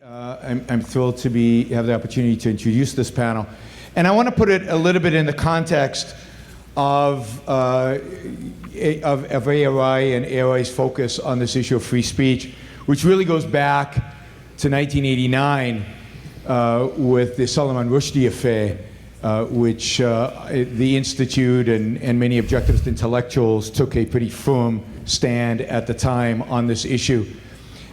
I'm thrilled to have the opportunity to introduce this panel. And I want to put it a little bit in the context of ARI and ARI's focus on this issue of free speech, which really goes back to 1989 with the Salman Rushdie affair, which the Institute and many objectivist intellectuals took a pretty firm stand at the time on this issue,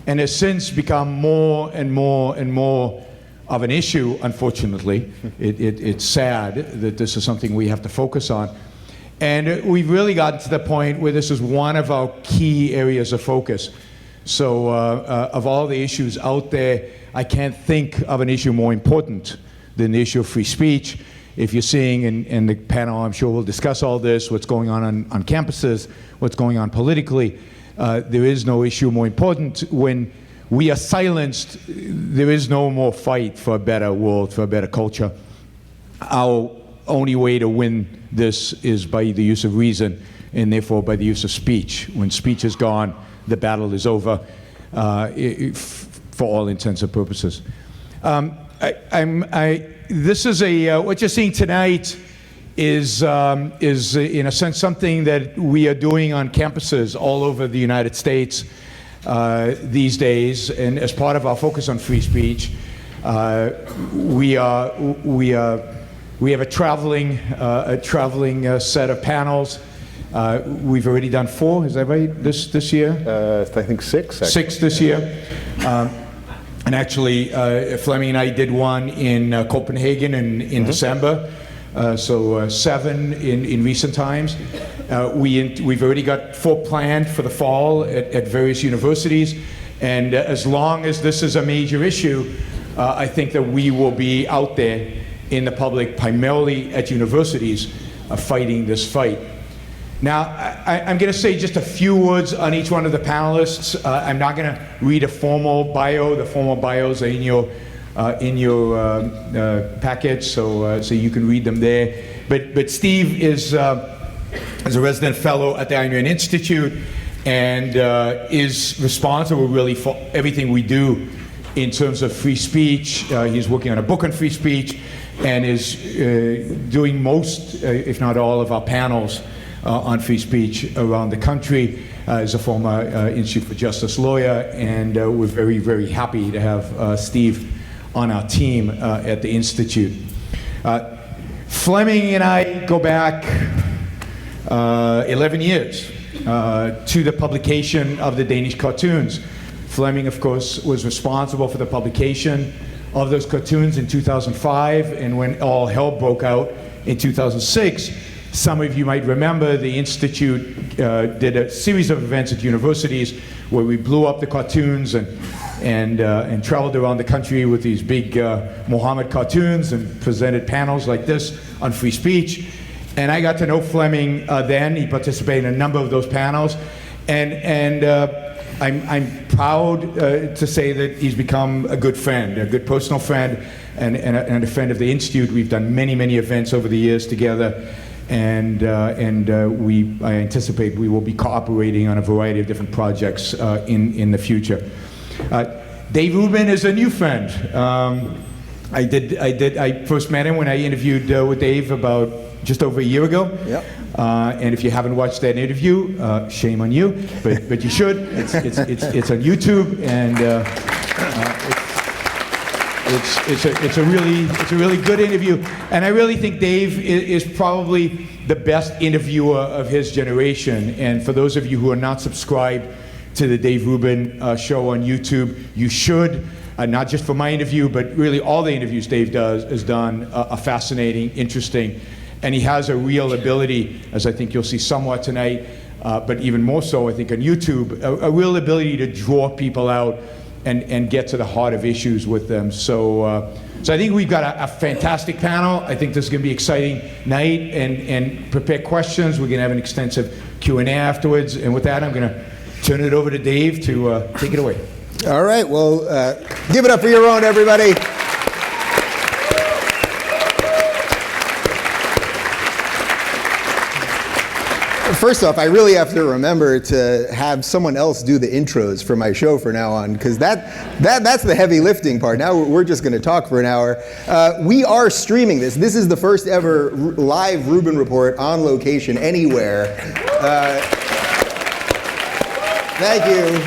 and has since become more and more and more of an issue, unfortunately. It's sad that this is something we have to focus on. And we've really gotten to the point where this is one of our key areas of focus. So of all the issues out there, I can't think of an issue more important than the issue of free speech. If you're seeing in the panel, I'm sure we'll discuss all this, what's going on campuses, what's going on politically. There is no issue more important. When we are silenced, there is no more fight for a better world, for a better culture. Our only way to win this is by the use of reason, and therefore by the use of speech. When speech is gone, the battle is over for all intents and purposes. This is what you're seeing tonight is in a sense something that we are doing on campuses all over the United States these days, and as part of our focus on free speech, we have a traveling set of panels. We've already done 4, is that right, this year? I think 6, actually. 6 this year. And actually, Flemming and I did one in Copenhagen in December. So 7 in recent times. We've already got 4 planned for the fall at various universities. And as long as this is a major issue, I think that we will be out there in the public, primarily at universities, fighting this fight. Now, I'm going to say just a few words on each one of the panelists. I'm not going to read a formal bio. The formal bios are in your package, so you can read them there. But Steve is a resident fellow at the Ayn Rand Institute and is responsible really for everything we do in terms of free speech. He's working on a book on free speech and is doing most, if not all, of our panels on free speech around the country. As a former Institute for Justice lawyer, and we're very, very happy to have Steve on our team at the Institute. Flemming and I go back 11 years to the publication of the Danish cartoons. Flemming, of course, was responsible for the publication of those cartoons in 2005, and when all hell broke out in 2006, some of you might remember the Institute did a series of events at universities where we blew up the cartoons and traveled around the country with these big Mohammed cartoons and presented panels like this on free speech. And I got to know Flemming then. He participated in a number of those panels. And I'm proud to say that he's become a good friend, a good personal friend, and a friend of the Institute. We've done many, many events over the years together. And I anticipate we will be cooperating on a variety of different projects in the future. Dave Rubin is a new friend. I first met him when I interviewed with Dave about just over a year ago. Yep. And if you haven't watched that interview, shame on you, but you should. It's on YouTube, and it's a really good interview. And I really think Dave is probably the best interviewer of his generation. And for those of you who are not subscribed to the Dave Rubin show on YouTube, you should. Not just for my interview, but really all the interviews Dave has done are fascinating, interesting, and he has a real ability, as I think you'll see somewhat tonight, but even more so I think on YouTube, a real ability to draw people out and get to the heart of issues with them. So I think we've got a fantastic panel. I think this is going to be an exciting night, and prepare questions. We're going to have an extensive Q&A afterwards, and with that I'm going to turn it over to Dave to take it away. All right, well, give it up for your own, everybody. First off, I really have to remember to have someone else do the intros for my show from now on, because that's the heavy lifting part. Now we're just going to talk for an hour. We are streaming this. This is the first ever live Rubin Report on location anywhere. Thank you.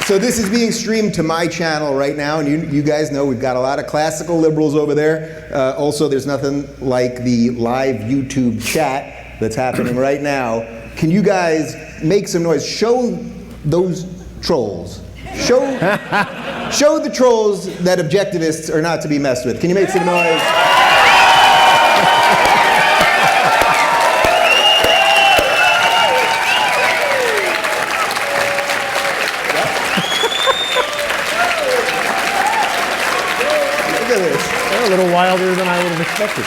So this is being streamed to my channel right now, and you guys know we've got a lot of classical liberals over there. Also, there's nothing like the live YouTube chat that's happening right now. Can you guys make some noise? Show those trolls. Show the trolls that objectivists are not to be messed with. Can you make some noise? They're a little wilder than I would have expected.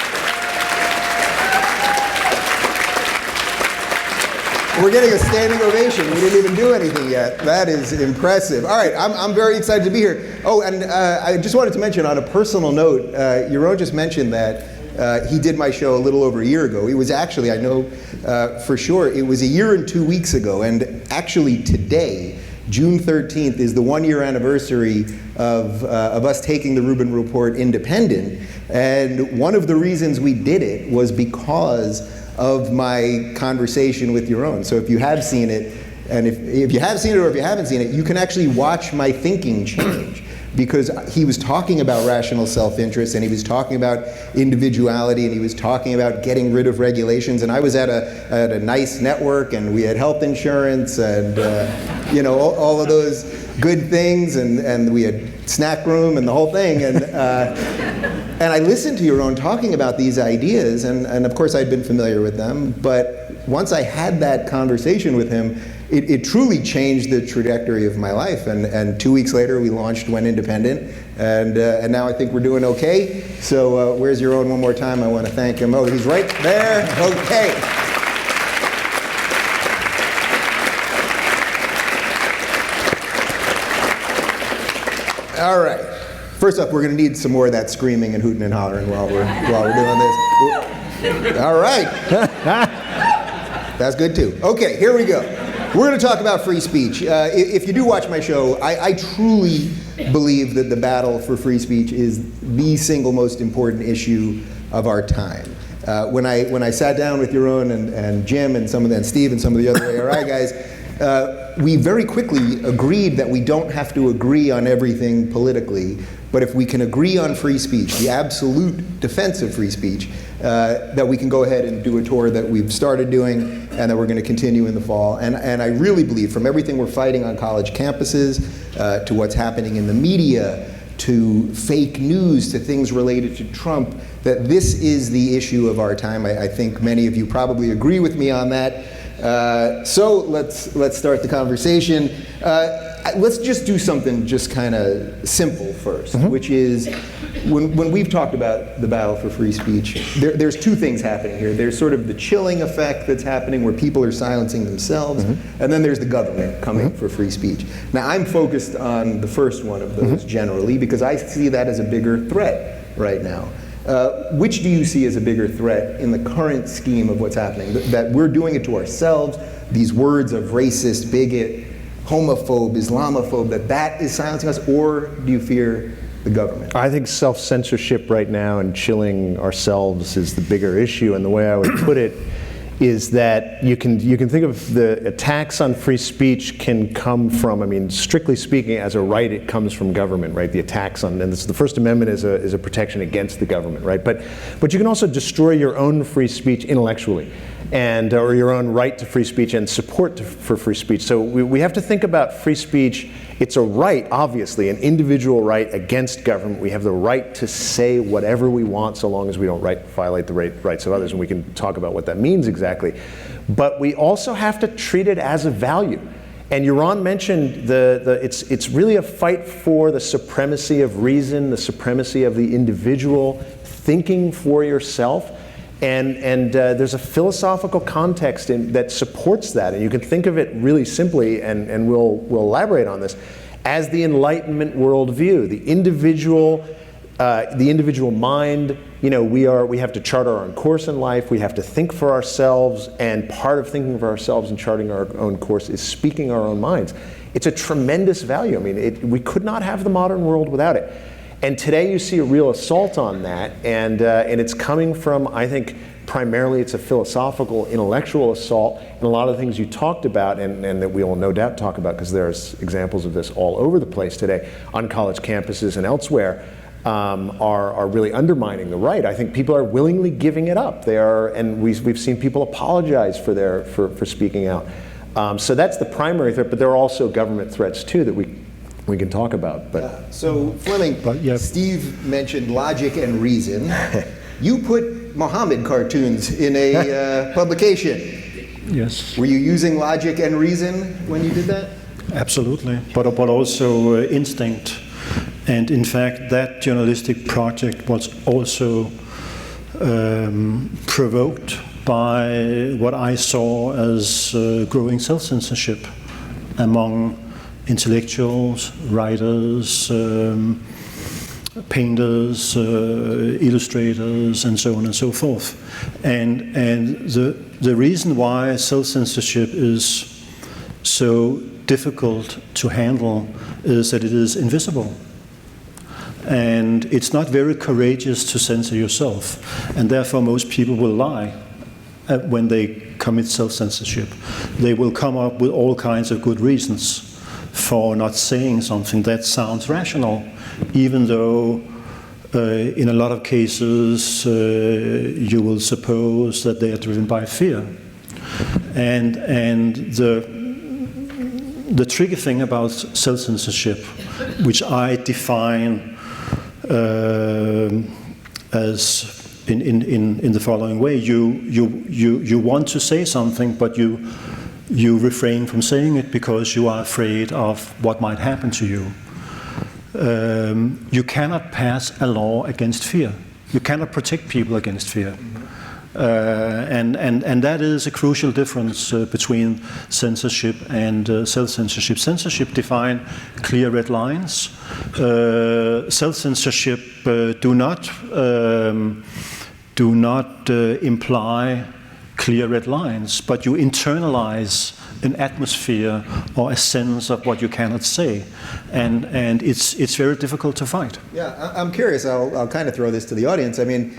We're getting a standing ovation. We didn't even do anything yet. That is impressive. All right, I'm very excited to be here. Oh, and I just wanted to mention on a personal note, Yaron just mentioned that he did my show a little over a year ago. It was actually, I know for sure, it was a year and 2 weeks ago. And actually today, June 13th, is the 1-year anniversary of us taking the Rubin Report independent. And one of the reasons we did it was because of my conversation with Yaron. So if you have seen it, and if you have seen it or if you haven't seen it, you can actually watch my thinking change. Because he was talking about rational self-interest, and he was talking about individuality, and he was talking about getting rid of regulations. And I was at a nice network, and we had health insurance, and you know, all of those good things, and we had snack room and the whole thing. And I listened to Yaron talking about these ideas, and of course I'd been familiar with them. But once I had that conversation with him, it truly changed the trajectory of my life. And 2 weeks later, we launched Went Independent, and now I think we're doing okay. So where's Yaron one more time? I want to thank him. Oh, he's right there. Okay. All right. First up, we're going to need some more of that screaming and hooting and hollering while we're doing this. All right. That's good too. Okay, here we go. We're going to talk about free speech. If you do watch my show, I truly believe that the battle for free speech is the single most important issue of our time. When I sat down with Yaron and Jim and Steve and some of the other ARI guys, we very quickly agreed that we don't have to agree on everything politically, but if we can agree on free speech, the absolute defense of free speech, that we can go ahead and do a tour that we've started doing and that we're going to continue in the fall. And I really believe, from everything we're fighting on college campuses, to what's happening in the media, to fake news, to things related to Trump, that this is the issue of our time. I think many of you probably agree with me on that. So let's start the conversation. Let's just do something just kind of simple first, which is when we've talked about the battle for free speech, there's two things happening here. There's sort of the chilling effect that's happening where people are silencing themselves, and then there's the government coming for free speech. Now, I'm focused on the first one of those generally because I see that as a bigger threat right now. Which do you see as a bigger threat in the current scheme of what's happening? That we're doing it to ourselves, these words of racist, bigot, homophobe, Islamophobe, that is silencing us, or do you fear the government? I think self-censorship right now and chilling ourselves is the bigger issue, and the way I would put it is that you can think of the attacks on free speech can come from, I mean, strictly speaking, as a right, it comes from government, right? The attacks on, and the First Amendment is a protection against the government, right? But you can also destroy your own free speech intellectually, and or your own right to free speech and support for free speech. So we have to think about free speech. It's a right, obviously, an individual right against government. We have the right to say whatever we want so long as we don't violate the rights of others, and we can talk about what that means exactly. But we also have to treat it as a value. And Yaron mentioned it's really a fight for the supremacy of reason, the supremacy of the individual, thinking for yourself. And there's a philosophical context that supports that, and you can think of it really simply, and we'll elaborate on this, as the Enlightenment worldview. The individual mind you know, we have to chart our own course in life, we have to think for ourselves, and part of thinking for ourselves and charting our own course is speaking our own minds. It's a tremendous value. I mean, we could not have the modern world without it. And today you see a real assault on that, and it's coming from, I think, primarily it's a philosophical, intellectual assault, and a lot of the things you talked about, and that we will no doubt talk about, because there's examples of this all over the place today on college campuses and elsewhere, are really undermining the right. I think people are willingly giving it up. They are, and we've seen people apologize for speaking out. So that's the primary threat, but there are also government threats too that we can talk about. But so Flemming, Steve mentioned logic and reason. You put Muhammad cartoons in a publication. Yes. Were you using logic and reason when you did that? Absolutely, but also instinct. And in fact, that journalistic project was also provoked by what I saw as growing self-censorship among intellectuals, writers, painters, illustrators, and so on and so forth. And the reason why self-censorship is so difficult to handle is that it is invisible. And it's not very courageous to censor yourself, and therefore most people will lie when they commit self-censorship. They will come up with all kinds of good reasons for not saying something that sounds rational, even though in a lot of cases you will suppose that they are driven by fear. And the tricky thing about self-censorship, which I define as in the following way: you want to say something, but you refrain from saying it because you are afraid of what might happen to you. You cannot pass a law against fear. You cannot protect people against fear. And that is a crucial difference between censorship and self-censorship. Censorship define clear red lines. Self-censorship do not imply clear red lines, but you internalize an atmosphere or a sense of what you cannot say, and it's very difficult to fight. Yeah, I'm curious. I'll kind of throw this to the audience. I mean,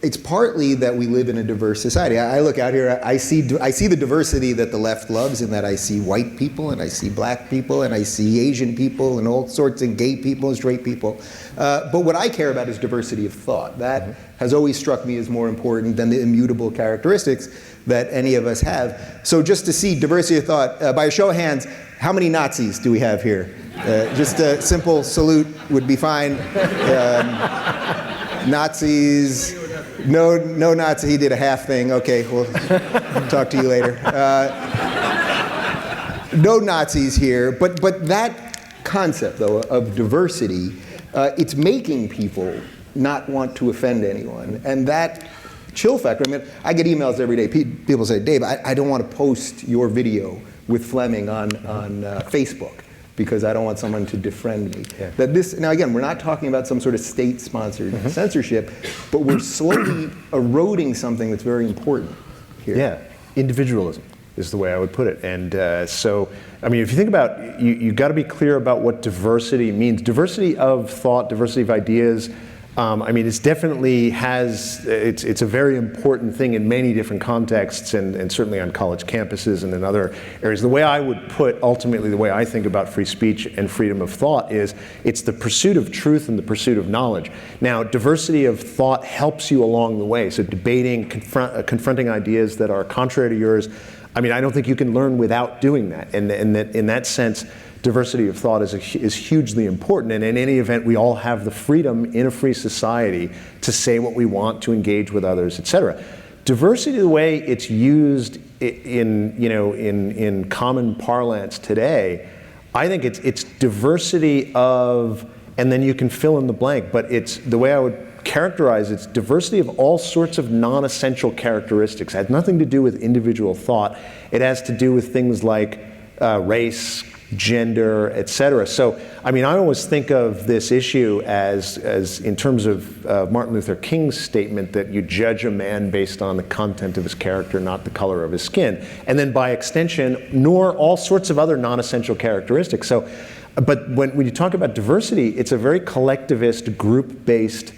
it's partly that we live in a diverse society. I look out here, I see the diversity that the left loves, in that I see white people, and I see black people, and I see Asian people, and all sorts of gay people, and straight people. But what I care about is diversity of thought. That has always struck me as more important than the immutable characteristics that any of us have. So just to see diversity of thought, by a show of hands, how many Nazis do we have here? Just a simple salute would be fine. Nazis. No Nazi, he did a half thing. Okay, we'll talk to you later. No Nazis here, but that concept, though, of diversity, it's making people not want to offend anyone. And that chill factor, I mean, I get emails every day. People say, Dave, I don't want to post your video with Flemming on Facebook, because I don't want someone to defriend me. Yeah. Now again, we're not talking about some sort of state-sponsored censorship, but we're slowly eroding something that's very important here. Yeah, individualism is the way I would put it. And so, I mean, if you think about, you've got to be clear about what diversity means. Diversity of thought, diversity of ideas, I mean, it's definitely it's a very important thing in many different contexts, and certainly on college campuses and in other areas. The way I would put, ultimately, the way I think about free speech and freedom of thought is, it's the pursuit of truth and the pursuit of knowledge. Now, diversity of thought helps you along the way. So debating, confronting ideas that are contrary to yours, I mean, I don't think you can learn without doing that. And in that sense, diversity of thought is hugely important, and in any event, we all have the freedom in a free society to say what we want, to engage with others, etc. Diversity, the way it's used in common parlance today, I think it's diversity of, and then you can fill in the blank, but it's the way I would characterize it's diversity of all sorts of non-essential characteristics. It has nothing to do with individual thought. It has to do with things like race, gender, etc. So, I mean, I always think of this issue as in terms of Martin Luther King's statement that you judge a man based on the content of his character, not the color of his skin. And then by extension, nor all sorts of other non-essential characteristics. So, but when you talk about diversity, it's a very collectivist, group-based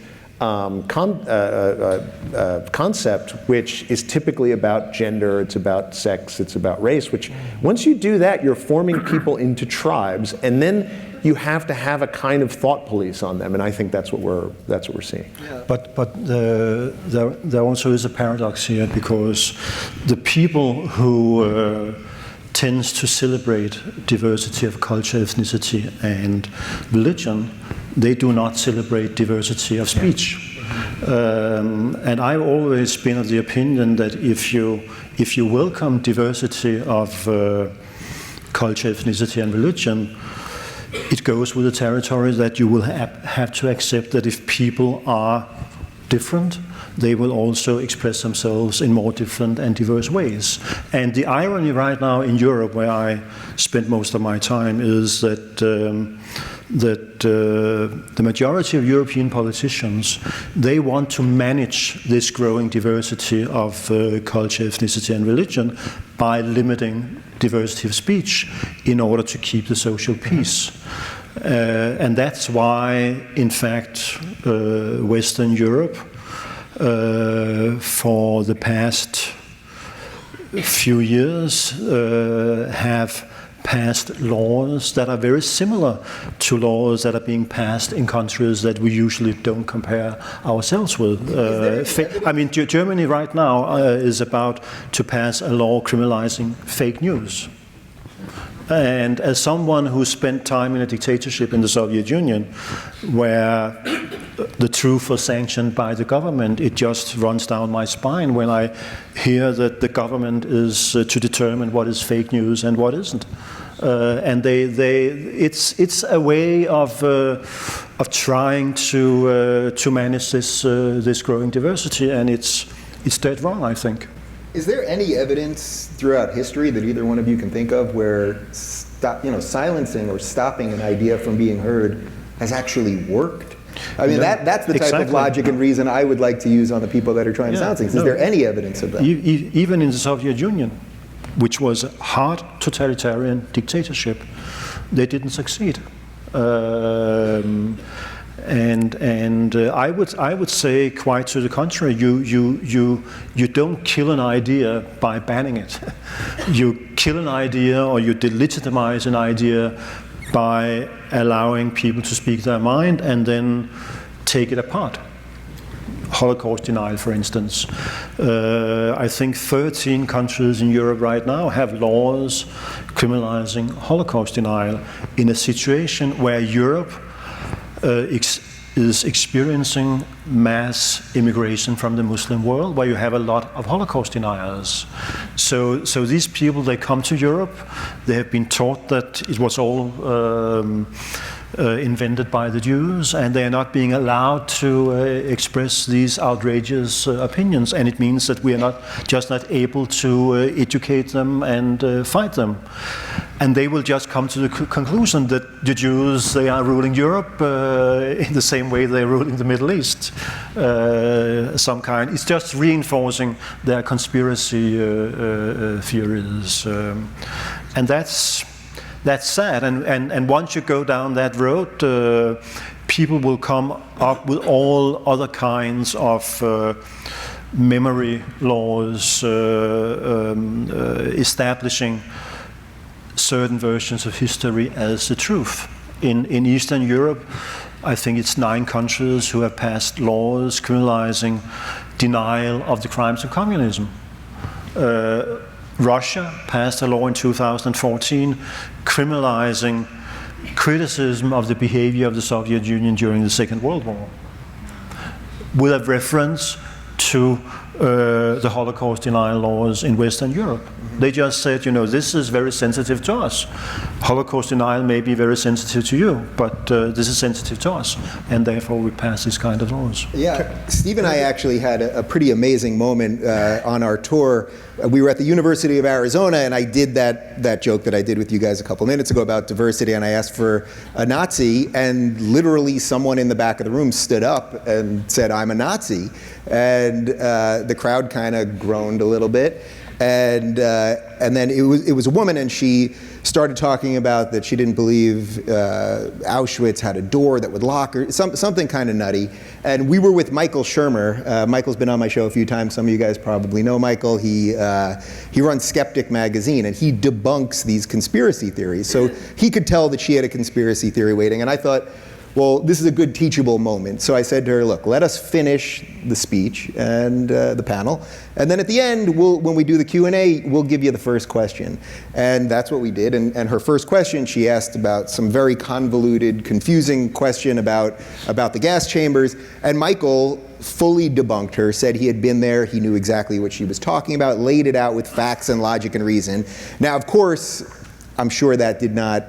concept, which is typically about gender, it's about sex, it's about race, which once you do that, you're forming people into tribes, and then you have to have a kind of thought police on them, and I think that's what we're seeing. Yeah. But there also is a paradox here, because the people who tends to celebrate diversity of culture, ethnicity, and religion, they do not celebrate diversity of speech. And I've always been of the opinion that if you welcome diversity of culture, ethnicity, and religion, it goes with the territory that you will have to accept that if people are different, they will also express themselves in more different and diverse ways. And the irony right now in Europe, where I spend most of my time, is that the majority of European politicians, they want to manage this growing diversity of culture, ethnicity, and religion by limiting diversity of speech in order to keep the social peace. And that's why, in fact, Western Europe, for the past few years, have passed laws that are very similar to laws that are being passed in countries that we usually don't compare ourselves with. I mean, Germany right now is about to pass a law criminalizing fake news. And as someone who spent time in a dictatorship in the Soviet Union, where the truth was sanctioned by the government, it just runs down my spine when I hear that the government is to determine what is fake news and what isn't. And it's a way of trying to manage this growing diversity, and it's dead wrong, I think. Is there any evidence throughout history that either one of you can think of where silencing or stopping an idea from being heard has actually worked? I mean, that's the type of logic and reason I would like to use on the people that are trying to silence things. Is there any evidence of that? Even in the Soviet Union, which was a hard totalitarian dictatorship, they didn't succeed. I would say quite to the contrary. You don't kill an idea by banning it. You kill an idea, or you delegitimize an idea by allowing people to speak their mind and then take it apart. Holocaust denial, for instance. I think 13 countries in Europe right now have laws criminalizing Holocaust denial in a situation where Europe is experiencing mass immigration from the Muslim world, where you have a lot of Holocaust deniers. So these people, they come to Europe, they have been taught that it was all invented by the Jews, and they are not being allowed to express these outrageous opinions, and it means that we are not able to educate them and fight them. And they will just come to the conclusion that the Jews, they are ruling Europe in the same way they're ruling the Middle East. Some kind. It's just reinforcing their conspiracy theories. And that's sad. And once you go down that road, people will come up with all other kinds of memory laws establishing certain versions of history as the truth. In Eastern Europe, I think it's 9 countries who have passed laws criminalizing denial of the crimes of communism. Russia passed a law in 2014 criminalizing criticism of the behavior of the Soviet Union during the Second World War, with a reference to the Holocaust denial laws in Western Europe. They just said, this is very sensitive to us. Holocaust denial may be very sensitive to you, but this is sensitive to us, and therefore we pass this kind of laws. Yeah, Steve and I actually had a pretty amazing moment on our tour. We were at the University of Arizona, and I did that joke that I did with you guys a couple minutes ago about diversity, and I asked for a Nazi, and literally someone in the back of the room stood up and said, "I'm a Nazi," and the crowd kind of groaned a little bit. And then it was a woman, and she started talking about that she didn't believe Auschwitz had a door that would lock, or something kind of nutty. And we were with Michael Shermer. Michael's been on my show a few times. Some of you guys probably know Michael. He runs Skeptic magazine, and he debunks these conspiracy theories. So he could tell that she had a conspiracy theory waiting, and I thought, well, this is a good teachable moment. So I said to her, look, let us finish the speech and the panel. And then at the end, when we do the Q&A, we'll give you the first question. And that's what we did. And her first question, she asked about some very convoluted, confusing question about the gas chambers. And Michael fully debunked her, said he had been there, he knew exactly what she was talking about, laid it out with facts and logic and reason. Now, of course, I'm sure that did not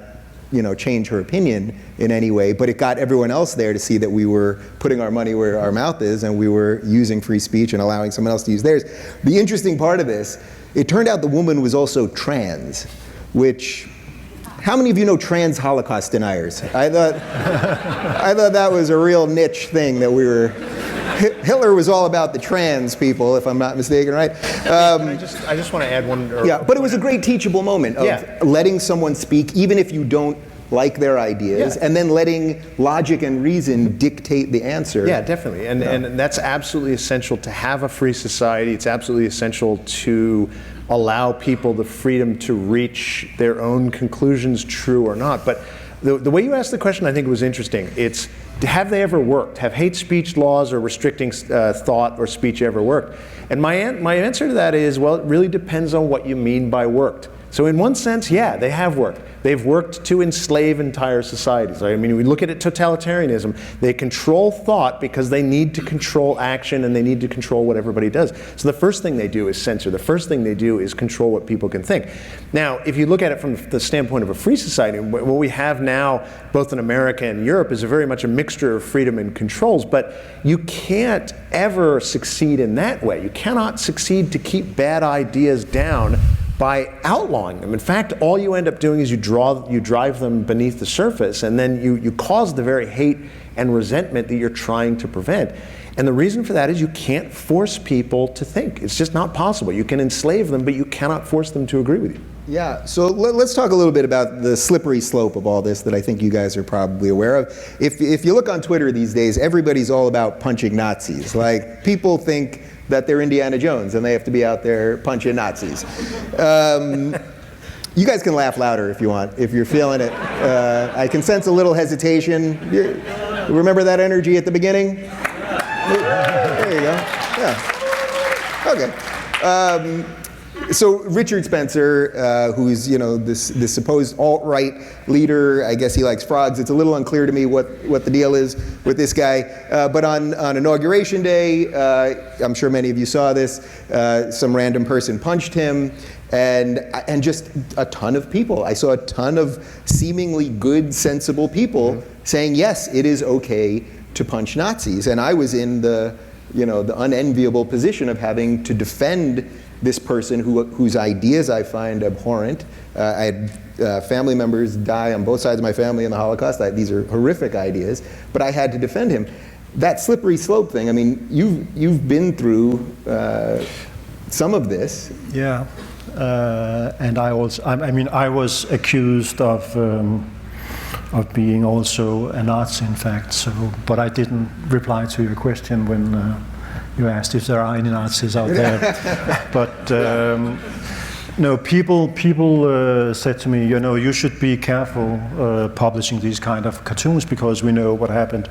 change her opinion in any way, but it got everyone else there to see that we were putting our money where our mouth is, and we were using free speech and allowing someone else to use theirs. The interesting part of this, it turned out the woman was also trans, which, how many of you know trans Holocaust deniers? I thought that was a real niche thing that we were. Hitler was all about the trans people, if I'm not mistaken, right? I just want to add one. Yeah, but it was a great teachable moment of letting someone speak, even if you don't like their ideas, and then letting logic and reason dictate the answer. Yeah, definitely. And that's absolutely essential to have a free society. It's absolutely essential to allow people the freedom to reach their own conclusions, true or not. But the way you asked the question, I think, was interesting. It's, have they ever worked? Have hate speech laws or restricting thought or speech ever worked? And my answer to that is, well, it really depends on what you mean by worked. So in one sense, yeah, they have worked. They've worked to enslave entire societies. I mean, we look at it, totalitarianism. They control thought because they need to control action, and they need to control what everybody does. So the first thing they do is censor. The first thing they do is control what people can think. Now, if you look at it from the standpoint of a free society, what we have now, both in America and Europe, is very much a mixture of freedom and controls. But you can't ever succeed in that way. You cannot succeed to keep bad ideas down by outlawing them. In fact, all you end up doing is you drive them beneath the surface, and then you cause the very hate and resentment that you're trying to prevent. And the reason for that is you can't force people to think. It's just not possible. You can enslave them, but you cannot force them to agree with you. Yeah, so let's talk a little bit about the slippery slope of all this that I think you guys are probably aware of. If you look on Twitter these days, everybody's all about punching Nazis. Like, people think that they're Indiana Jones and they have to be out there punching Nazis. You guys can laugh louder if you want, if you're feeling it. I can sense a little hesitation. Remember that energy at the beginning? There you go. Yeah. Okay. So Richard Spencer, who's this supposed alt-right leader, I guess he likes frogs. It's a little unclear to me what the deal is with this guy. But on Inauguration Day, I'm sure many of you saw this, some random person punched him, and just a ton of people. I saw a ton of seemingly good, sensible people saying, yes, it is okay to punch Nazis. And I was in the unenviable position of having to defend this person whose ideas I find abhorrent. I had family members die on both sides of my family in the Holocaust. These are horrific ideas, but I had to defend him. That slippery slope thing, I mean, you've been through some of this. Yeah, and I was accused of being also a Nazi, in fact. But I didn't reply to your question when you asked if there are any Nazis out there. But no, people said to me, you should be careful publishing these kind of cartoons, because we know what happened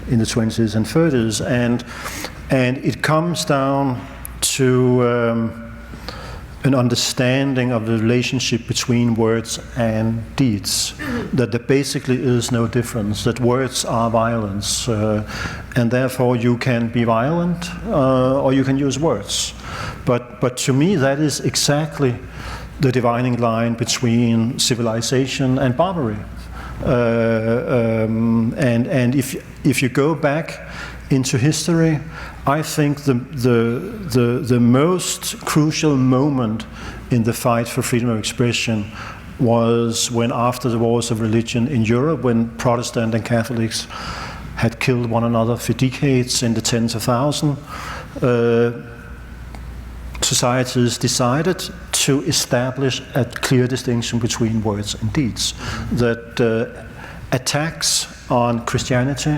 in the 20s and 30s, and it comes down to an understanding of the relationship between words and deeds, that there basically is no difference, that words are violence, and therefore you can be violent or you can use words. But to me, that is exactly the dividing line between civilization and barbarity. And if you go back into history, I think the most crucial moment in the fight for freedom of expression was when, after the wars of religion in Europe, when Protestant and Catholics had killed one another for decades in the tens of thousands, societies decided to establish a clear distinction between words and deeds. That attacks on Christianity,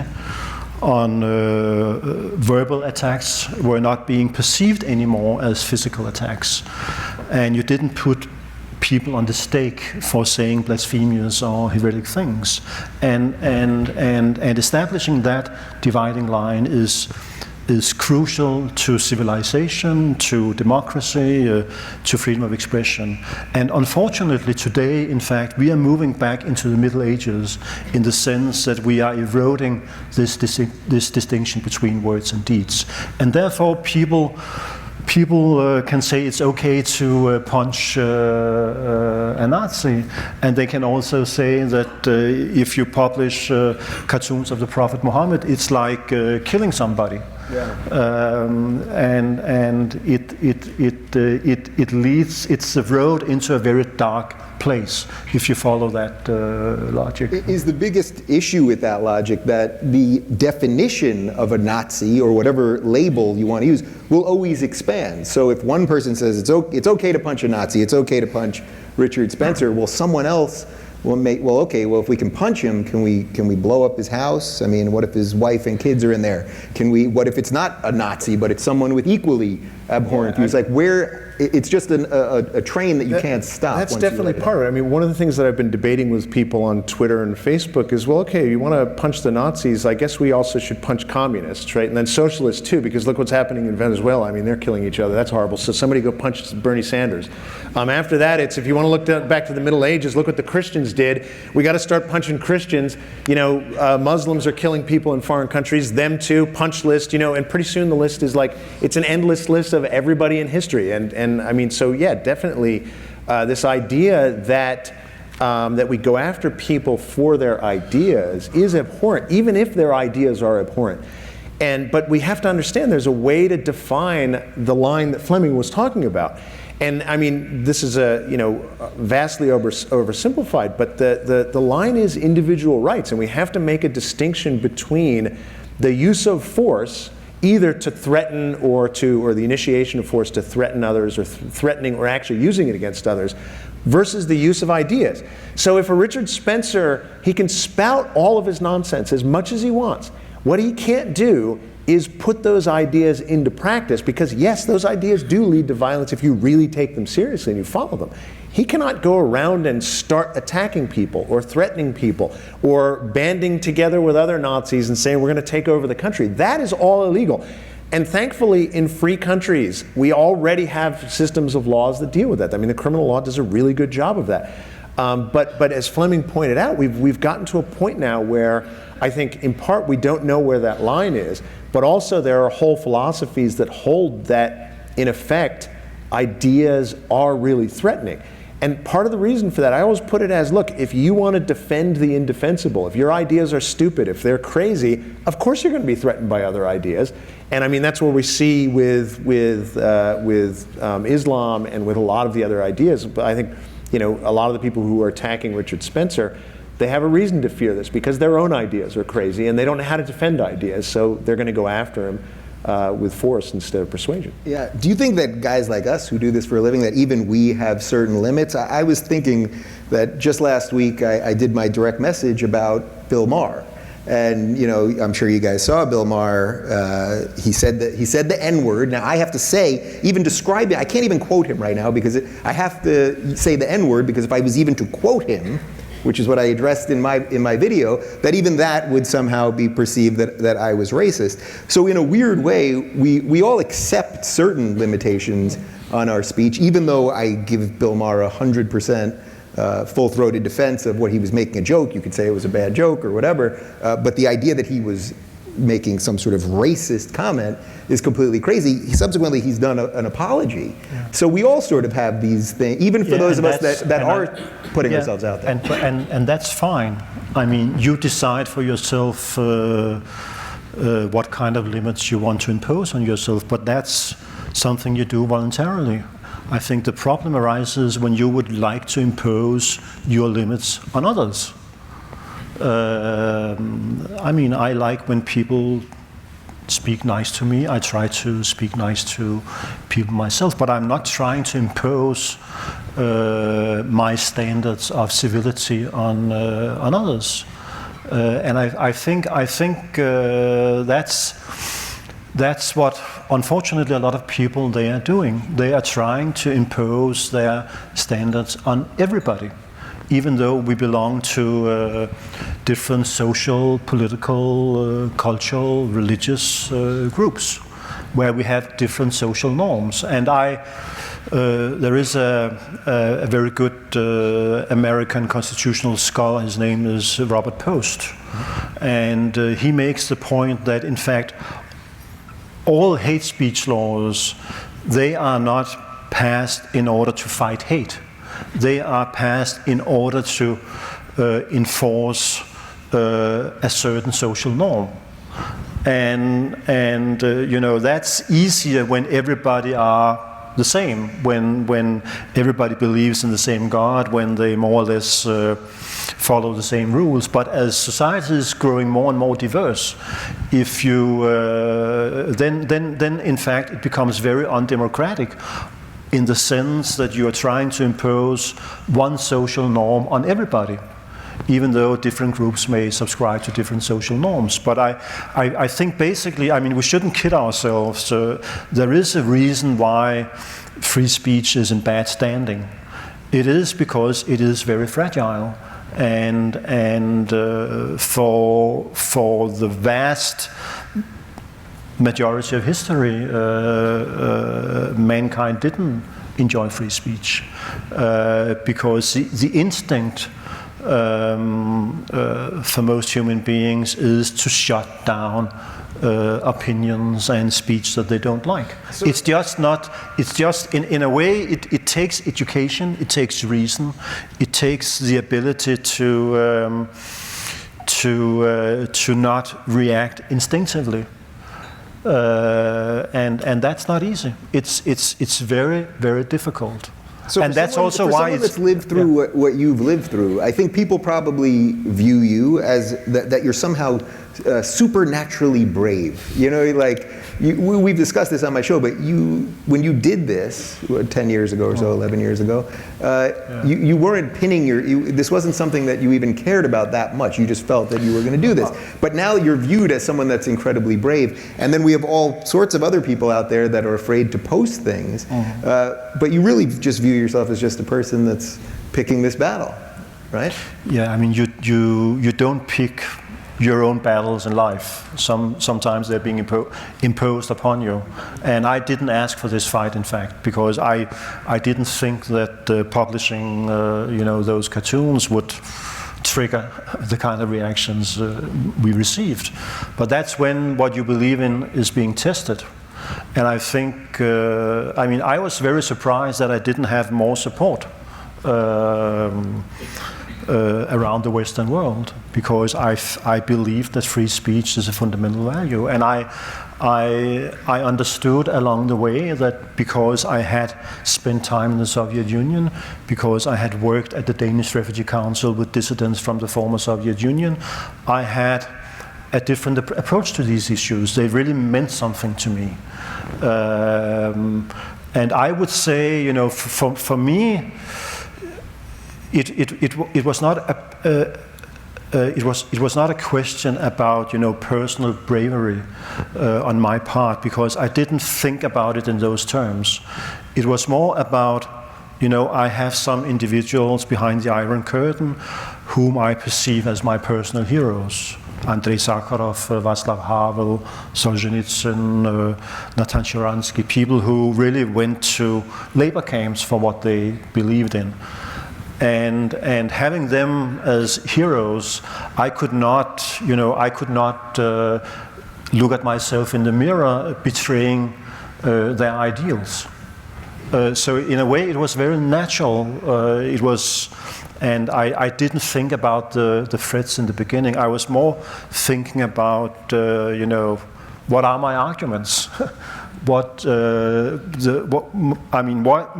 on verbal attacks, were not being perceived anymore as physical attacks, and you didn't put people on the stake for saying blasphemous or heretic things. And establishing that dividing line is crucial to civilization, to democracy, to freedom of expression. And unfortunately today, in fact, we are moving back into the Middle Ages in the sense that we are eroding this distinction between words and deeds. And therefore people can say it's okay to punch a Nazi, and they can also say that if you publish cartoons of the Prophet Muhammad, it's like killing somebody. Yeah. And it leads, it's a road into a very dark place if you follow that logic. Is the biggest issue with that logic that the definition of a Nazi, or whatever label you want to use, will always expand? So if one person says it's okay to punch a Nazi, it's okay to punch Richard Spencer, well, someone else will make, well, okay, well, if we can punch him, can we blow up his house? I mean, what if his wife and kids are in there? What if it's not a Nazi, but it's someone with equally abhorrent views? Like, where, it's just a train that you can't stop. That's definitely part of it. I mean, one of the things that I've been debating with people on Twitter and Facebook is, well, okay, you want to punch the Nazis, I guess we also should punch communists, right? And then socialists too, because look what's happening in Venezuela. I mean, they're killing each other. That's horrible. So somebody go punch Bernie Sanders. After that, it's, if you want to look back to the Middle Ages, look what the Christians did. We got to start punching Christians. You know, Muslims are killing people in foreign countries. Them too. Punch list. You know, and pretty soon the list is like, it's an endless list of everybody in history. And I mean, so yeah, definitely this idea that that we go after people for their ideas is abhorrent, even if their ideas are abhorrent. But we have to understand there's a way to define the line that Flemming was talking about. And I mean, this is vastly oversimplified, but the line is individual rights, and we have to make a distinction between the use of force, either to threaten or the initiation of force to threaten others, or threatening or actually using it against others, versus the use of ideas. So if a Richard Spencer, he can spout all of his nonsense as much as he wants. What he can't do is put those ideas into practice, because yes, those ideas do lead to violence if you really take them seriously and you follow them. He cannot go around and start attacking people or threatening people or banding together with other Nazis and saying we're going to take over the country. That is all illegal. And thankfully, in free countries, we already have systems of laws that deal with that. I mean, the criminal law does a really good job of that. But as Flemming pointed out, we've gotten to a point now where I think in part we don't know where that line is, but also there are whole philosophies that hold that, in effect, ideas are really threatening. And part of the reason for that, I always put it as, look, if you want to defend the indefensible, if your ideas are stupid, if they're crazy, of course you're going to be threatened by other ideas. And I mean, that's what we see with Islam and with a lot of the other ideas. But I think, a lot of the people who are attacking Richard Spencer, they have a reason to fear this because their own ideas are crazy and they don't know how to defend ideas, so they're going to go after him with force instead of persuasion. Yeah. Do you think that guys like us who do this for a living, that even we have certain limits? I was thinking that just last week I did my direct message about Bill Maher. And I'm sure you guys saw Bill Maher. He said the N-word. Now I have to say, even describe it, I can't even quote him right now because I have to say the N-word, because if I was even to quote him, which is what I addressed in my video, that even that would somehow be perceived that I was racist. So in a weird way, we all accept certain limitations on our speech, even though I give Bill Maher 100% full-throated defense of what he was making a joke. You could say it was a bad joke or whatever, but the idea that he was making some sort of racist comment is completely crazy. Subsequently, he's done an apology. Yeah. So we all sort of have these things, even for those of us that are putting ourselves out there. And that's fine. I mean, you decide for yourself what kind of limits you want to impose on yourself, but that's something you do voluntarily. I think the problem arises when you would like to impose your limits on others. I mean, I like when people speak nice to me. I try to speak nice to people myself, but I'm not trying to impose my standards of civility on others. And I think that's what, unfortunately, a lot of people they are doing. They are trying to impose their standards on everybody, even though we belong to different social, political, cultural, religious groups, where we have different social norms. And there is a very good American constitutional scholar, his name is Robert Post, and he makes the point that, in fact, all hate speech laws, they are not passed in order to fight hate. They are passed in order to enforce a certain social norm, and you know, that's easier when everybody are the same, when everybody believes in the same God, when they more or less follow the same rules. But as society is growing more and more diverse, if you then in fact it becomes very undemocratic, in the sense that you are trying to impose one social norm on everybody, even though different groups may subscribe to different social norms. But I think basically, I mean, we shouldn't kid ourselves. There is a reason why free speech is in bad standing. It is because it is very fragile, and for the vast majority of history, mankind didn't enjoy free speech because the instinct for most human beings is to shut down opinions and speech that they don't like. So it's just in a way it takes education, it takes reason, it takes the ability to not react instinctively. And that's not easy. It's very, very difficult. So and that's also why someone that's lived through what you've lived through, I think people probably view you as that you're somehow supernaturally brave. You know, like we've discussed this on my show, but when you did this 10 years ago or so, 11 years ago, you weren't pinning this wasn't something that you even cared about that much. You just felt that you were going to do this. But now you're viewed as someone that's incredibly brave. And then we have all sorts of other people out there that are afraid to post things. But you really just view yourself as just a person that's picking this battle, right? Yeah, I mean, you don't pick your own battles in life. Sometimes they're being imposed upon you. And I didn't ask for this fight, in fact, because I didn't think that publishing those cartoons would trigger the kind of reactions we received. But that's when what you believe in is being tested. And I think, I was very surprised that I didn't have more support around the Western world, because I believe that free speech is a fundamental value. And I understood along the way that because I had spent time in the Soviet Union, because I had worked at the Danish Refugee Council with dissidents from the former Soviet Union, I had a different approach to these issues. They really meant something to me. And I would say, for me, it was not a question about personal bravery on my part, because I didn't think about it in those terms. It was more about I have some individuals behind the Iron Curtain whom I perceive as my personal heroes. Andrei Sakharov, Václav Havel, Solzhenitsyn, Natan Sharansky, people who really went to labor camps for what they believed in. And having them as heroes, I could not look at myself in the mirror betraying their ideals. So in a way, it was very natural. And I didn't think about the threats in the beginning. I was more thinking about, what are my arguments?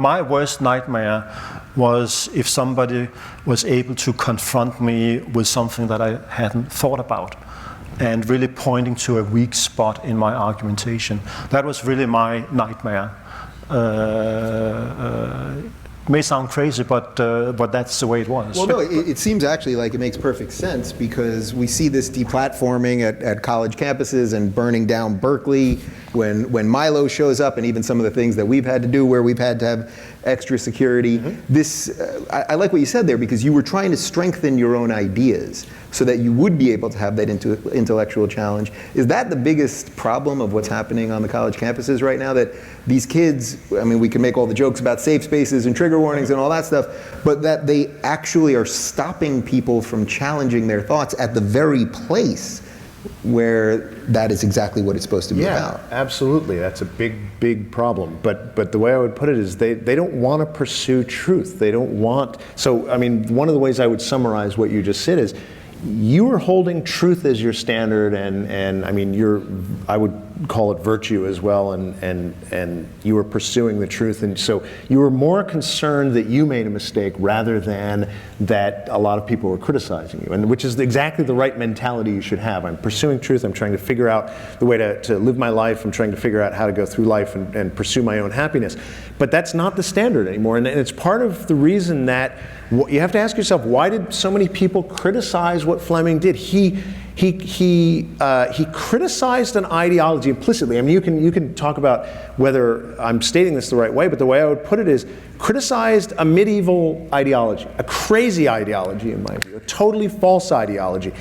My worst nightmare was if somebody was able to confront me with something that I hadn't thought about, and really pointing to a weak spot in my argumentation. That was really my nightmare. May sound crazy, but that's the way it was. Well, no, it seems actually like it makes perfect sense, because we see this deplatforming at college campuses and burning down Berkeley when Milo shows up, and even some of the things that we've had to do where we've had to have extra security. I like what you said there, because you were trying to strengthen your own ideas so that you would be able to have that intellectual challenge. Is that the biggest problem of what's happening on the college campuses right now? That these kids, we can make all the jokes about safe spaces and trigger warnings and all that stuff, but that they actually are stopping people from challenging their thoughts at the very place where that is exactly what it's supposed to be about. Yeah, absolutely. That's a big problem. But the way I would put it is they don't want to pursue truth. They don't want, one of the ways I would summarize what you just said is, you are holding truth as your standard, and I would call it virtue as well, and you were pursuing the truth, and so you were more concerned that you made a mistake rather than that a lot of people were criticizing you, and which is exactly the right mentality you should have. I'm pursuing truth, I'm trying to figure out the way to live my life, I'm trying to figure out how to go through life and pursue my own happiness. But that's not the standard anymore, and it's part of the reason that you have to ask yourself, why did so many people criticize what Flemming did? He criticized an ideology implicitly. You can talk about whether I'm stating this the right way, but the way I would put it is, criticized a medieval ideology, a crazy ideology in my view, a totally false ideology.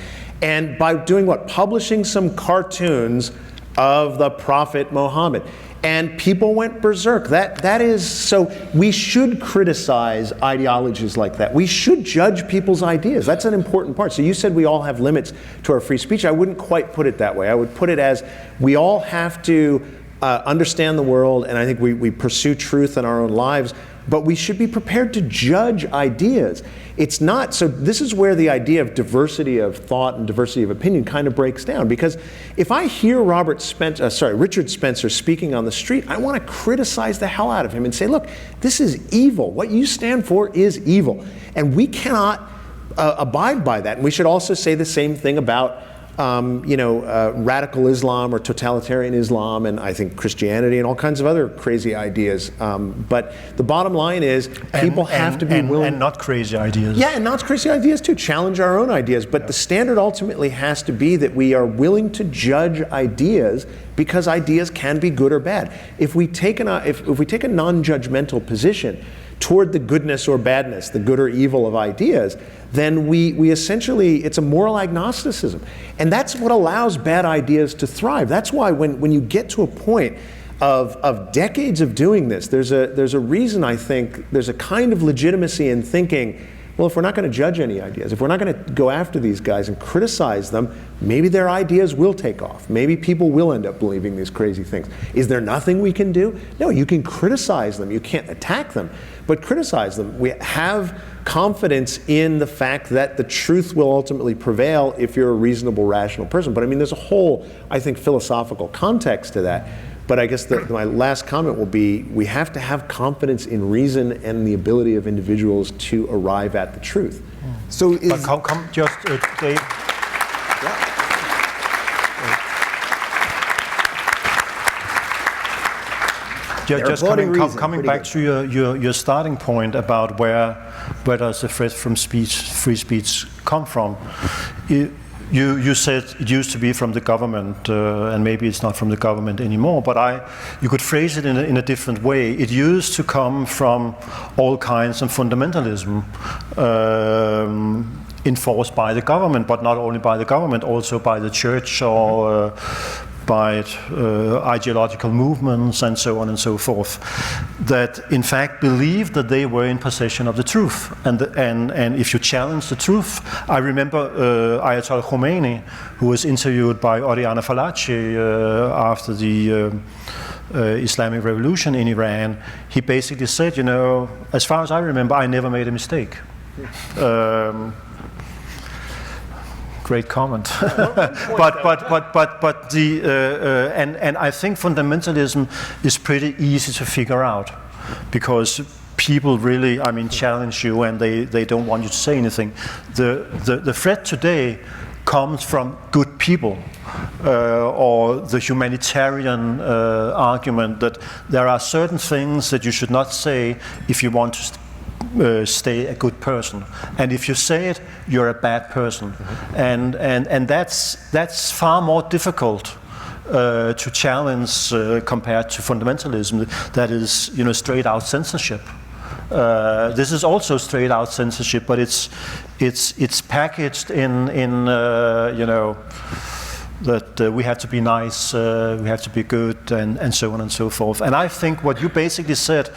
And by doing what? Publishing some cartoons of the Prophet Muhammad. And people went berserk. That is, so we should criticize ideologies like that. We should judge people's ideas. That's an important part. So you said we all have limits to our free speech. I wouldn't quite put it that way. I would put it as, we all have to understand the world, and I think we pursue truth in our own lives, but we should be prepared to judge ideas. It's not, so this is where the idea of diversity of thought and diversity of opinion kind of breaks down, because if I hear Richard Spencer speaking on the street, I want to criticize the hell out of him and say, look, this is evil. What you stand for is evil. And we cannot abide by that. And we should also say the same thing about radical Islam or totalitarian Islam, and I think Christianity and all kinds of other crazy ideas. But the bottom line is, people have to be willing. And not crazy ideas. Yeah, and not crazy ideas too. Challenge our own ideas. But the standard ultimately has to be that we are willing to judge ideas, because ideas can be good or bad. If we take a non-judgmental position toward the goodness or badness, the good or evil of ideas, then we essentially, it's a moral agnosticism. And that's what allows bad ideas to thrive. That's why when you get to a point of decades of doing this, there's a reason, I think, there's a kind of legitimacy in thinking, well, if we're not going to judge any ideas, if we're not going to go after these guys and criticize them, maybe their ideas will take off. Maybe people will end up believing these crazy things. Is there nothing we can do? No, you can criticize them. You can't attack them, but criticize them. We have confidence in the fact that the truth will ultimately prevail if you're a reasonable, rational person. But there's a whole, I think, philosophical context to that. But I guess my last comment will be, we have to have confidence in reason and the ability of individuals to arrive at the truth. So is... But come just, Dave. Just coming back to your starting point about where does the threat from free speech come from. you said it used to be from the government, and maybe it's not from the government anymore, but you could phrase it in a different way. It used to come from all kinds of fundamentalism enforced by the government, but not only by the government, also by the church or by ideological movements and so on and so forth, that in fact believed that they were in possession of the truth. And if you challenge the truth, I remember Ayatollah Khomeini, who was interviewed by Oriana Fallaci after the Islamic Revolution in Iran. He basically said, as far as I remember, I never made a mistake. Great comment. but the and I think fundamentalism is pretty easy to figure out, because people really, challenge you and they don't want you to say anything. The threat today comes from good people, or the humanitarian argument that there are certain things that you should not say if you want to stay a good person, and if you say it, you're a bad person. And that's far more difficult to challenge compared to fundamentalism. That is, straight out censorship. This is also straight out censorship, but it's packaged in that we have to be nice, we have to be good, and so on and so forth. And I think what you basically said,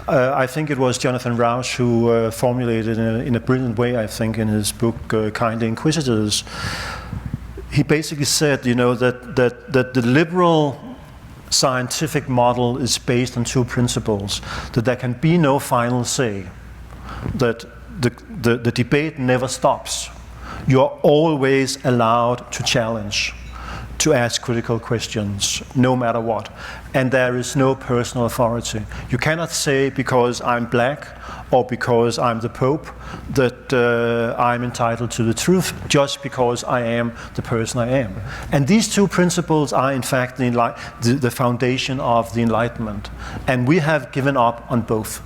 I think it was Jonathan Rauch who formulated in a brilliant way, I think, in his book, Kindly Inquisitors. He basically said, that the liberal scientific model is based on two principles: that there can be no final say, that the debate never stops. You're always allowed to challenge, to ask critical questions, no matter what. And there is no personal authority. You cannot say, because I'm black or because I'm the Pope, that I'm entitled to the truth just because I am the person I am. And these two principles are, in fact, the foundation of the Enlightenment. And we have given up on both.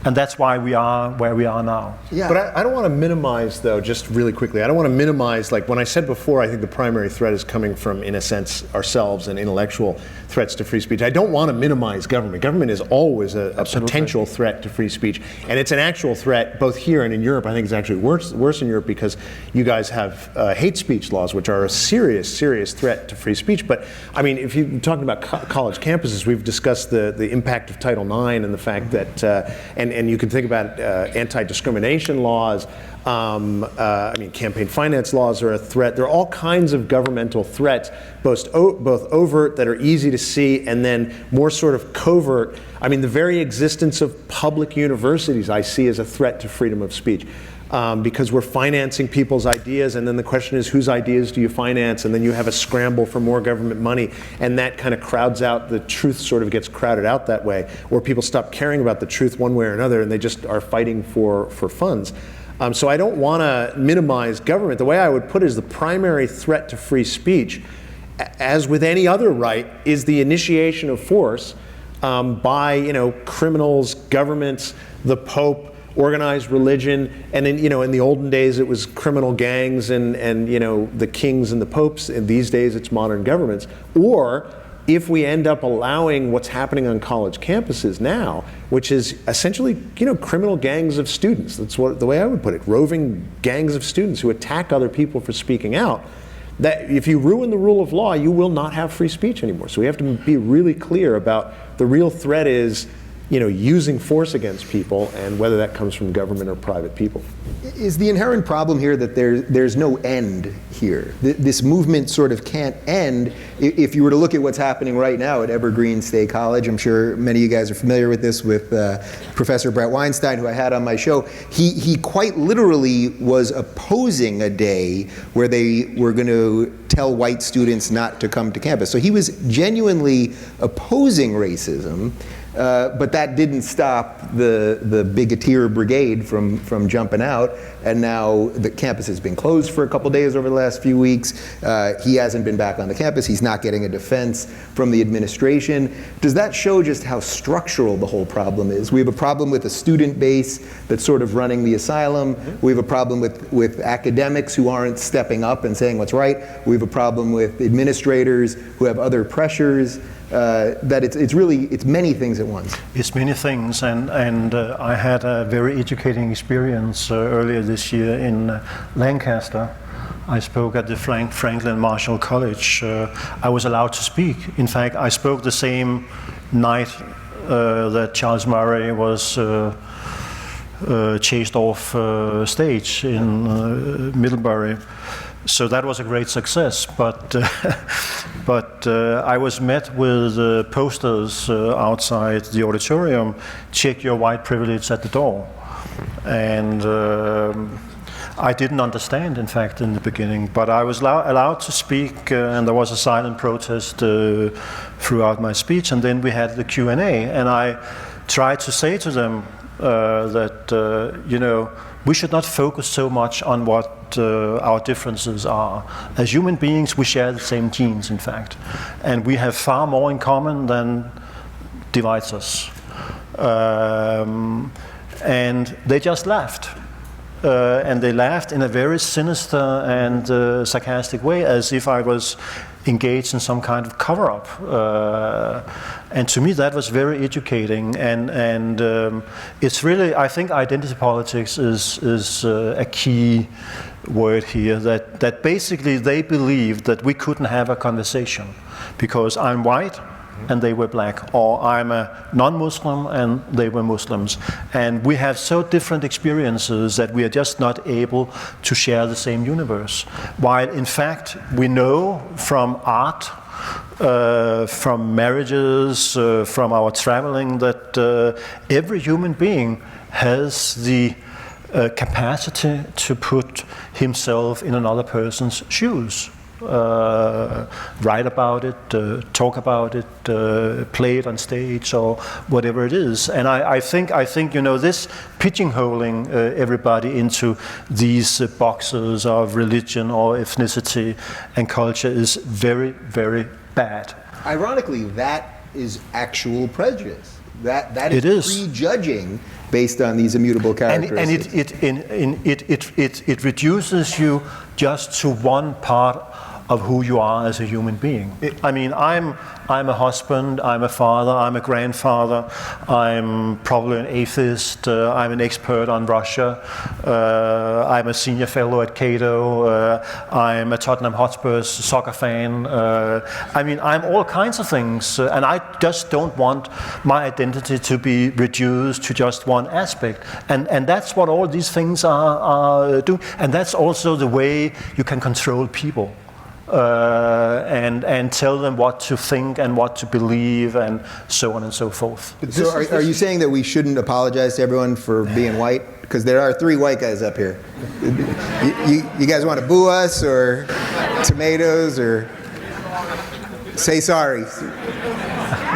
And that's why we are where we are now. Yeah. But I don't want to minimize, though, just really quickly, I don't want to minimize, like when I said before, I think the primary threat is coming from, in a sense, ourselves and intellectual threats to free speech. I don't want to minimize government. Government is always a potential threat to free speech. And it's an actual threat both here and in Europe. I think it's actually worse in Europe because you guys have hate speech laws, which are a serious, serious threat to free speech. But if you're talking about college campuses, we've discussed the impact of Title IX and the fact that, and you can think about anti-discrimination laws. Campaign finance laws are a threat. There are all kinds of governmental threats, both overt that are easy to see, and then more sort of covert. The very existence of public universities I see as a threat to freedom of speech. Because we're financing people's ideas, and then the question is, whose ideas do you finance? And then you have a scramble for more government money, and that kind of crowds out, the truth sort of gets crowded out that way, or people stop caring about the truth one way or another, and they just are fighting for funds. So I don't want to minimize government. The way I would put it is the primary threat to free speech, as with any other right, is the initiation of force by criminals, governments, the Pope, organized religion, and in the olden days it was criminal gangs and the kings and the popes, and these days it's modern governments. Or if we end up allowing what's happening on college campuses now, which is essentially criminal gangs of students, that's the way I would put it, roving gangs of students who attack other people for speaking out, that if you ruin the rule of law, you will not have free speech anymore. So we have to be really clear about the real threat is using force against people, and whether that comes from government or private people. Is the inherent problem here that there's no end here? This movement sort of can't end. If you were to look at what's happening right now at Evergreen State College, I'm sure many of you guys are familiar with this, with Professor Brett Weinstein, who I had on my show. He quite literally was opposing a day where they were going to tell white students not to come to campus. So he was genuinely opposing racism, but that didn't stop the bigoteer brigade from jumping out. And now the campus has been closed for a couple days over the last few weeks. He hasn't been back on the campus. He's not getting a defense from the administration. Does that show just how structural the whole problem is? We have a problem with a student base that's sort of running the asylum. We have a problem with academics who aren't stepping up and saying what's right. We have a problem with administrators who have other pressures. That it's many things at once. It's many things, and I had a very educating experience earlier this year in Lancaster. I spoke at the Franklin Marshall College. I was allowed to speak. In fact, I spoke the same night that Charles Murray was chased off stage in Middlebury. So that was a great success, but I was met with posters outside the auditorium, check your white privilege at the door. And I didn't understand, in fact, in the beginning, but I was allowed to speak, and there was a silent protest throughout my speech, and then we had the Q&A, and I tried to say to them that, you know, we should not focus so much on what our differences are. As human beings, we share the same genes, in fact, and we have far more in common than divides us. And they just laughed. And they laughed in a very sinister and sarcastic way, as if I was engaged in some kind of cover-up. And to me, that was very educating. And it's really, I think identity politics is a key word here, that basically they believed that we couldn't have a conversation because I'm white and they were black, or I'm a non-Muslim and they were Muslims. And we have so different experiences that we are just not able to share the same universe. While in fact, we know from art, from marriages, from our traveling, that every human being has the capacity to put himself in another person's shoes. Write about it, talk about it, play it on stage, or whatever it is. And I think you know, this pigeonholing everybody into these boxes of religion or ethnicity and culture is very, very bad. Ironically, that is actual prejudice. That It is is. prejudging based on these immutable characteristics. And it reduces you just to one part of who you are as a human being. I mean, I'm a husband, I'm a father, I'm a grandfather, I'm probably an atheist, I'm an expert on Russia, I'm a senior fellow at Cato, I'm a Tottenham Hotspurs soccer fan. I mean, I'm all kinds of things, and I just don't want my identity to be reduced to just one aspect. And that's what all these things are doing. And that's also the way you can control people. And tell them what to think and what to believe and so on and so forth. So are you saying that we shouldn't apologize to everyone for being white? Because there are 3 white guys up here. You guys want to boo us, or tomatoes, or say sorry?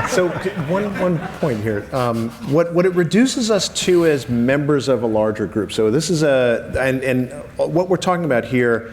So one point here. What it reduces us to as members of a larger group. So this is and what we're talking about here,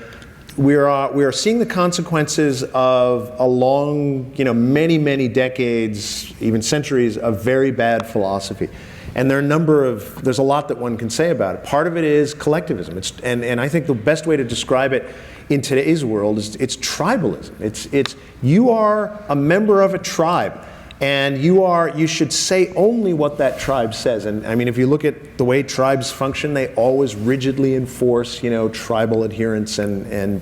we are seeing the consequences of a long, you know, many decades, even centuries of very bad philosophy. And there's a lot that one can say about it. Part of it is collectivism. And I think the best way to describe it in today's world is it's tribalism. It's you are a member of a tribe, and you should say only what that tribe says. And I mean, if you look at the way tribes function, they always rigidly enforce, you know, tribal adherence, and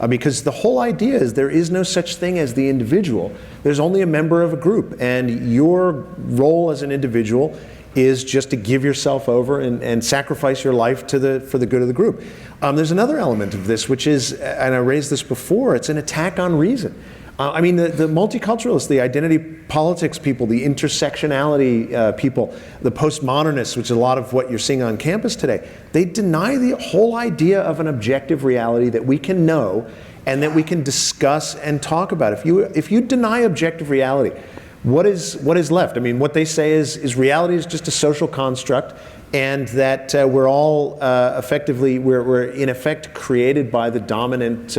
because the whole idea is there is no such thing as the individual. There's only a member of a group, and your role as an individual is just to give yourself over and sacrifice your life for the good of the group. There's another element of this, which is, and I raised this before, it's an attack on reason. I mean, the multiculturalists, the identity politics people, the intersectionality people, the postmodernists, which is a lot of what you're seeing on campus today, they deny the whole idea of an objective reality that we can know and that we can discuss and talk about. If you deny objective reality, what is left? I mean, what they say is reality is just a social construct, and that we're all we're in effect created by the dominant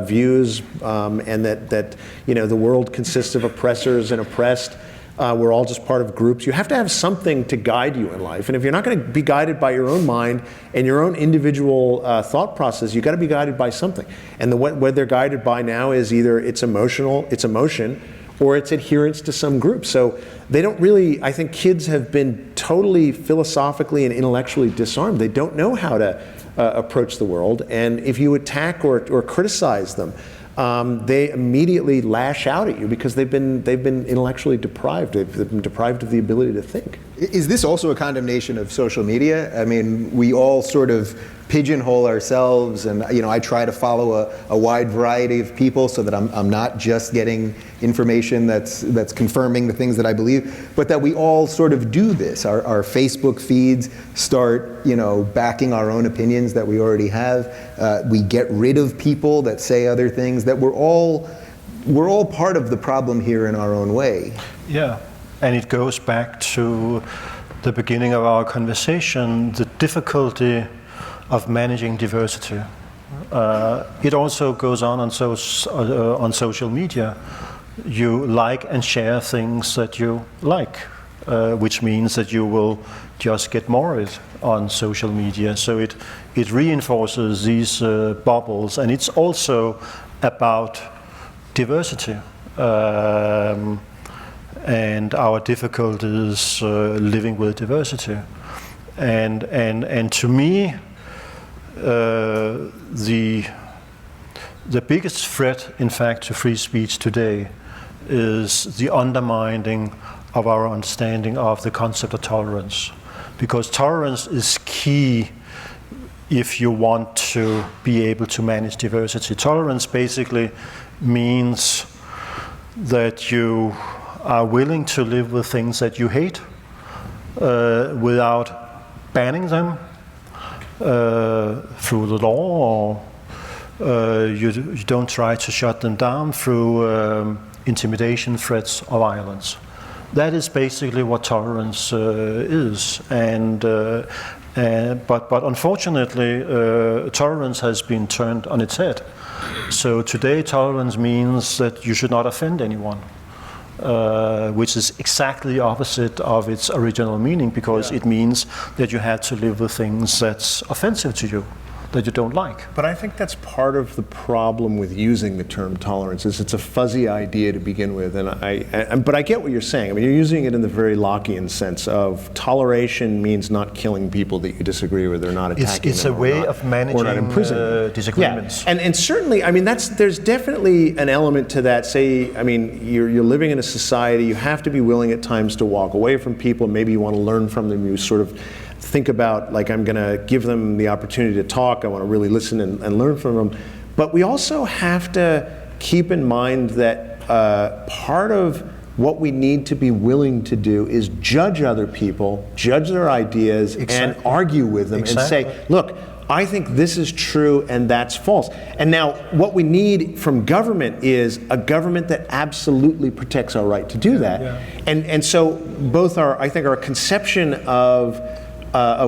views, and that the world consists of oppressors and oppressed. We're all just part of groups. You have to have something to guide you in life, and if you're not going to be guided by your own mind and your own individual thought process, you've got to be guided by something. And what they're guided by now is either it's emotion, or it's adherence to some group. So they don't really, I think kids have been totally philosophically and intellectually disarmed. They don't know how to approach the world. And if you attack or criticize them, they immediately lash out at you because they've been intellectually deprived. They've been deprived of the ability to think. Is this also a condemnation of social media? I mean, we all sort of pigeonhole ourselves, and I try to follow a wide variety of people so that I'm not just getting information that's confirming the things that I believe, but that we all sort of do this. Our Facebook feeds start backing our own opinions that we already have. We get rid of people that say other things. That we're all part of the problem here in our own way. Yeah, and it goes back to the beginning of our conversation, the difficulty of managing diversity. It also goes on social media. You like and share things that you like, which means that you will just get more of it on social media. So it reinforces these bubbles, and it's also about diversity and our difficulties living with diversity. And to me, the biggest threat, in fact, to free speech today is the undermining of our understanding of the concept of tolerance. Because tolerance is key if you want to be able to manage diversity. Tolerance basically means that you are willing to live with things that you hate without banning them through the law, or you don't try to shut them down through intimidation, threats, or violence. That is basically what tolerance is, but unfortunately, tolerance has been turned on its head. So today, tolerance means that you should not offend anyone. Which is exactly the opposite of its original meaning, because it means that you have to live with things that's offensive to you, that you don't like. But I think that's part of the problem with using the term tolerance, is it's a fuzzy idea to begin with, but I get what you're saying. I mean, you're using it in the very Lockean sense of toleration means not killing people that you disagree with or not attacking it's them. It's a way of managing disagreements. Yeah. And certainly, I mean, there's definitely an element to that. Say, I mean, you're living in a society, you have to be willing at times to walk away from people, maybe you want to learn from them, you sort of think about, like, I'm going to give them the opportunity to talk, I want to really listen and learn from them. But we also have to keep in mind that part of what we need to be willing to do is judge other people, judge their ideas, and argue with them and say, look, I think this is true and that's false. And now what we need from government is a government that absolutely protects our right to do that. Yeah. And so both I think our conception of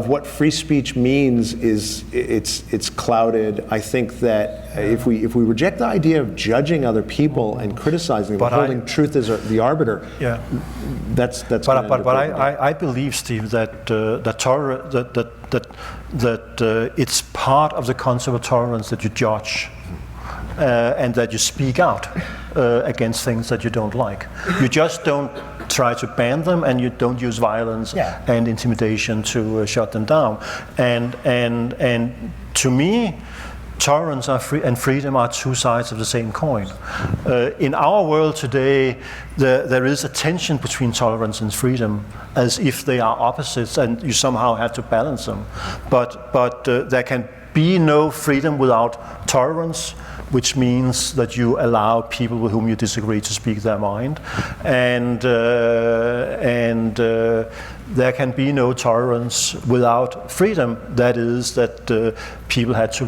what free speech means is it's clouded. I think that if we reject the idea of judging other people and criticizing them, holding truth as the arbiter, that's. But I believe, Steve, that it's part of the concept of tolerance that you judge. And that you speak out against things that you don't like. You just don't try to ban them, and you don't use violence and intimidation to shut them down. And to me, tolerance and freedom are two sides of the same coin. In our world today, there is a tension between tolerance and freedom, as if they are opposites, and you somehow have to balance them. But there can be no freedom without tolerance, which means that you allow people with whom you disagree to speak their mind, and there can be no tolerance without freedom. That is, that people had to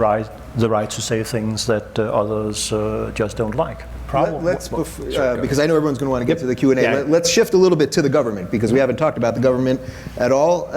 the right to say things that others just don't like. Because I know everyone's going to want to get to the Q&A. Yeah. Let's shift a little bit to the government, because we haven't talked about the government at all.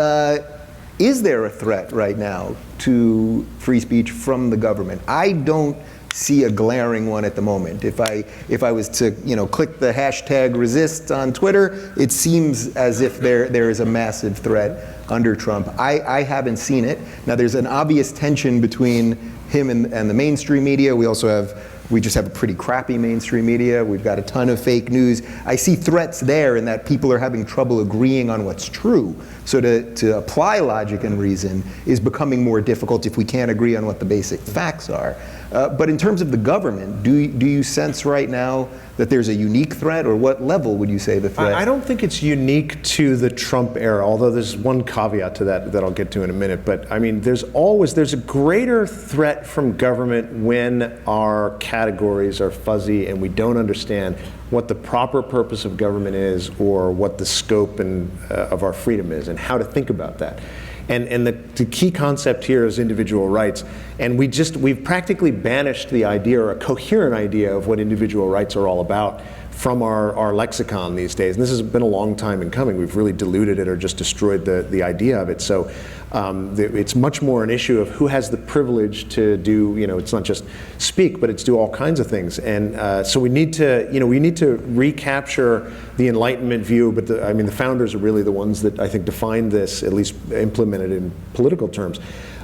Is there a threat right now to free speech from the government? I don't see a glaring one at the moment. If I was to click the hashtag resist on Twitter, it seems as if there is a massive threat under Trump. I haven't seen it. Now there's an obvious tension between him and the mainstream media. We just have a pretty crappy mainstream media. We've got a ton of fake news. I see threats there in that people are having trouble agreeing on what's true. So to apply logic and reason is becoming more difficult if we can't agree on what the basic facts are. But in terms of the government, do you sense right now that there's a unique threat, or what level would you say the threat? I don't think it's unique to the Trump era, although there's one caveat to that I'll get to in a minute. But I mean, there's a greater threat from government when our categories are fuzzy and we don't understand what the proper purpose of government is, or what the scope of our freedom is, and how to think about that. And the key concept here is individual rights. And we've practically banished the idea, or a coherent idea, of what individual rights are all about from our lexicon these days. And this has been a long time in coming. We've really diluted it or just destroyed the idea of it. So it's much more an issue of who has the privilege to do, it's not just speak, but it's do all kinds of things. And so we need to recapture the Enlightenment view, but the founders are really the ones that I think defined this, at least implemented in political terms.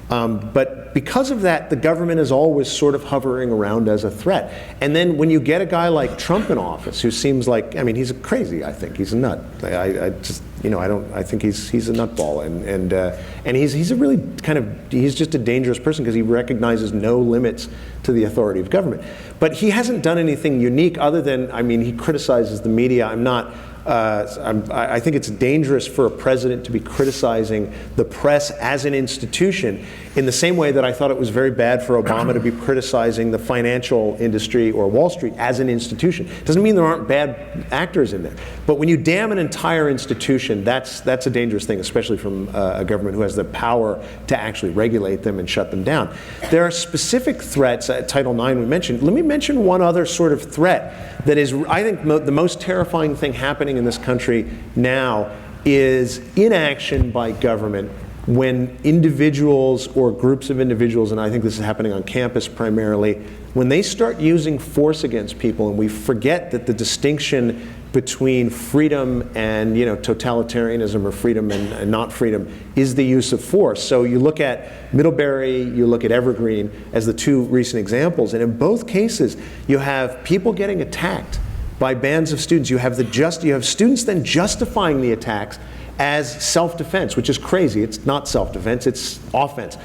But because of that, the government is always sort of hovering around as a threat. And then when you get a guy like Trump in office, who seems like, he's crazy. I think he's a nut. I think he's a nutball, and he's a really he's just a dangerous person because he recognizes no limits to the authority of government. But he hasn't done anything unique other than, he criticizes the media. I think it's dangerous for a president to be criticizing the press as an institution in the same way that I thought it was very bad for Obama to be criticizing the financial industry or Wall Street as an institution. Doesn't mean there aren't bad actors in there. But when you damn an entire institution, that's a dangerous thing, especially from a government who has the power to actually regulate them and shut them down. There are specific threats, Title IX we mentioned. Let me mention one other sort of threat that is, I think, the most terrifying thing happening in this country now is inaction by government when individuals or groups of individuals, and I think this is happening on campus primarily, when they start using force against people, and we forget that the distinction between freedom and totalitarianism, or freedom and not freedom, is the use of force. So you look at Middlebury, you look at Evergreen as the two recent examples, and in both cases you have people getting attacked by bands of students. You have students then justifying the attacks as self-defense, which is crazy. It's not self-defense, it's offense.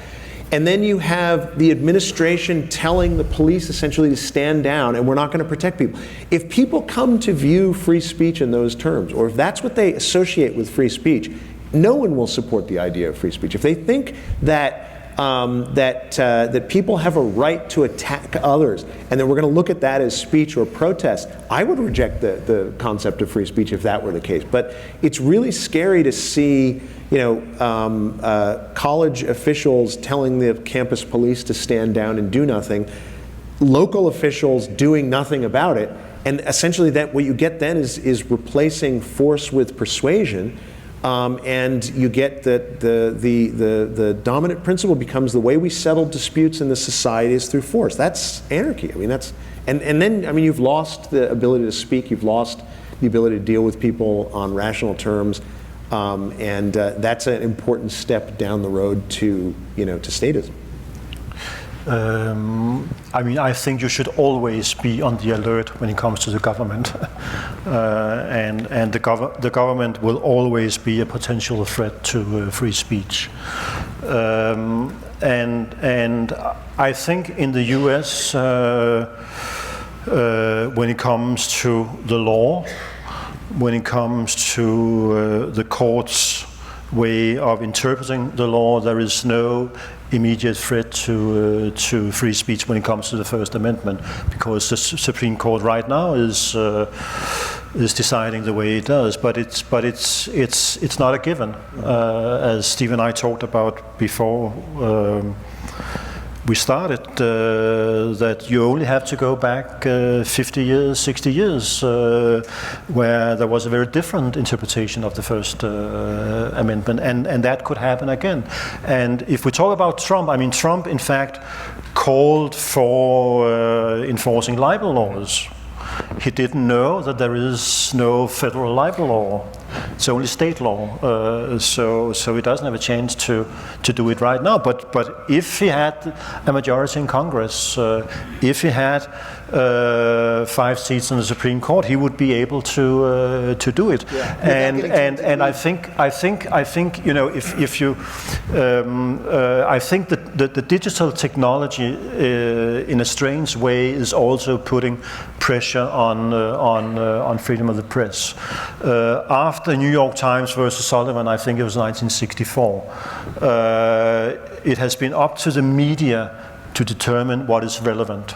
And then you have the administration telling the police essentially to stand down, and we're not going to protect people. If people come to view free speech in those terms, or if that's what they associate with free speech, no one will support the idea of free speech. If they think that people have a right to attack others, and then we're going to look at that as speech or protest, I would reject the concept of free speech if that were the case. But it's really scary to see college officials telling the campus police to stand down and do nothing, local officials doing nothing about it, and essentially that what you get then is replacing force with persuasion. And you get that the dominant principle becomes the way we settle disputes in the society is through force. That's anarchy. And then you've lost the ability to speak. You've lost the ability to deal with people on rational terms, and that's an important step down the road to statism. I think you should always be on the alert when it comes to the government, and the government will always be a potential threat to free speech. And I think in the U.S., when it comes to the law, when it comes to the court's way of interpreting the law, there is no immediate threat to free speech when it comes to the First Amendment, because the Supreme Court right now is deciding the way it does. But it's not a given, as Steve and I talked about before. we started, that you only have to go back 50 years, 60 years, where there was a very different interpretation of the First Amendment, and that could happen again. And if we talk about Trump, I mean, Trump, in fact, called for enforcing libel laws. He didn't know that there is no federal libel law. It's only state law, so he doesn't have a chance to do it right now. But if he had a majority in Congress, if he had 5 seats in the Supreme Court, he would be able to do it. Yeah. And I think you know, if you I think that the digital technology in a strange way is also putting pressure on freedom of the press. After New York Times versus Sullivan, I think it was 1964, it has been up to the media to determine what is relevant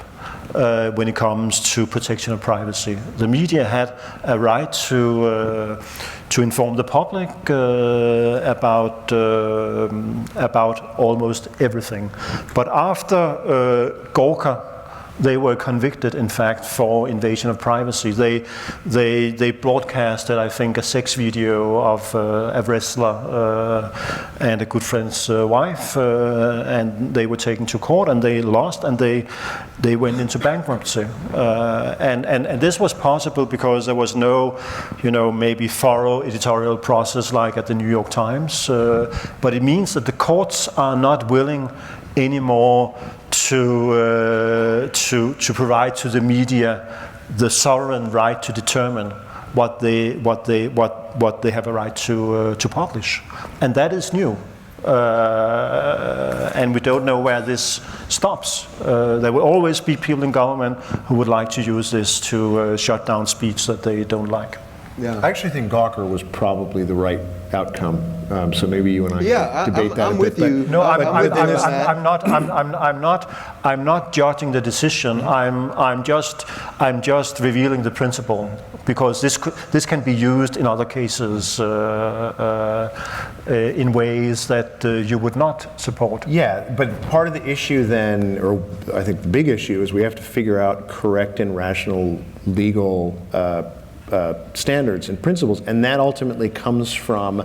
when it comes to protection of privacy. The media had a right to inform the public about almost everything. But after Gawker, they were convicted, in fact, for invasion of privacy. They broadcasted, I think, a sex video of a wrestler and a good friend's wife, and they were taken to court, and they lost, and they went into bankruptcy. And this was possible because there was no, you know, maybe thorough editorial process like at the New York Times. But it means that the courts are not willing anymore to provide to the media the sovereign right to determine what they have a right to publish, and that is new. And we don't know where this stops. There will always be people in government who would like to use this to shut down speech that they don't like. Yeah. I actually think Gawker was probably the right outcome. So maybe you and I can debate that. I'm with you. No, I'm not judging the decision. I'm just revealing the principle, because this can be used in other cases in ways that you would not support. Yeah, but part of the issue then, or I think the big issue, is we have to figure out correct and rational legal standards and principles, and that ultimately comes from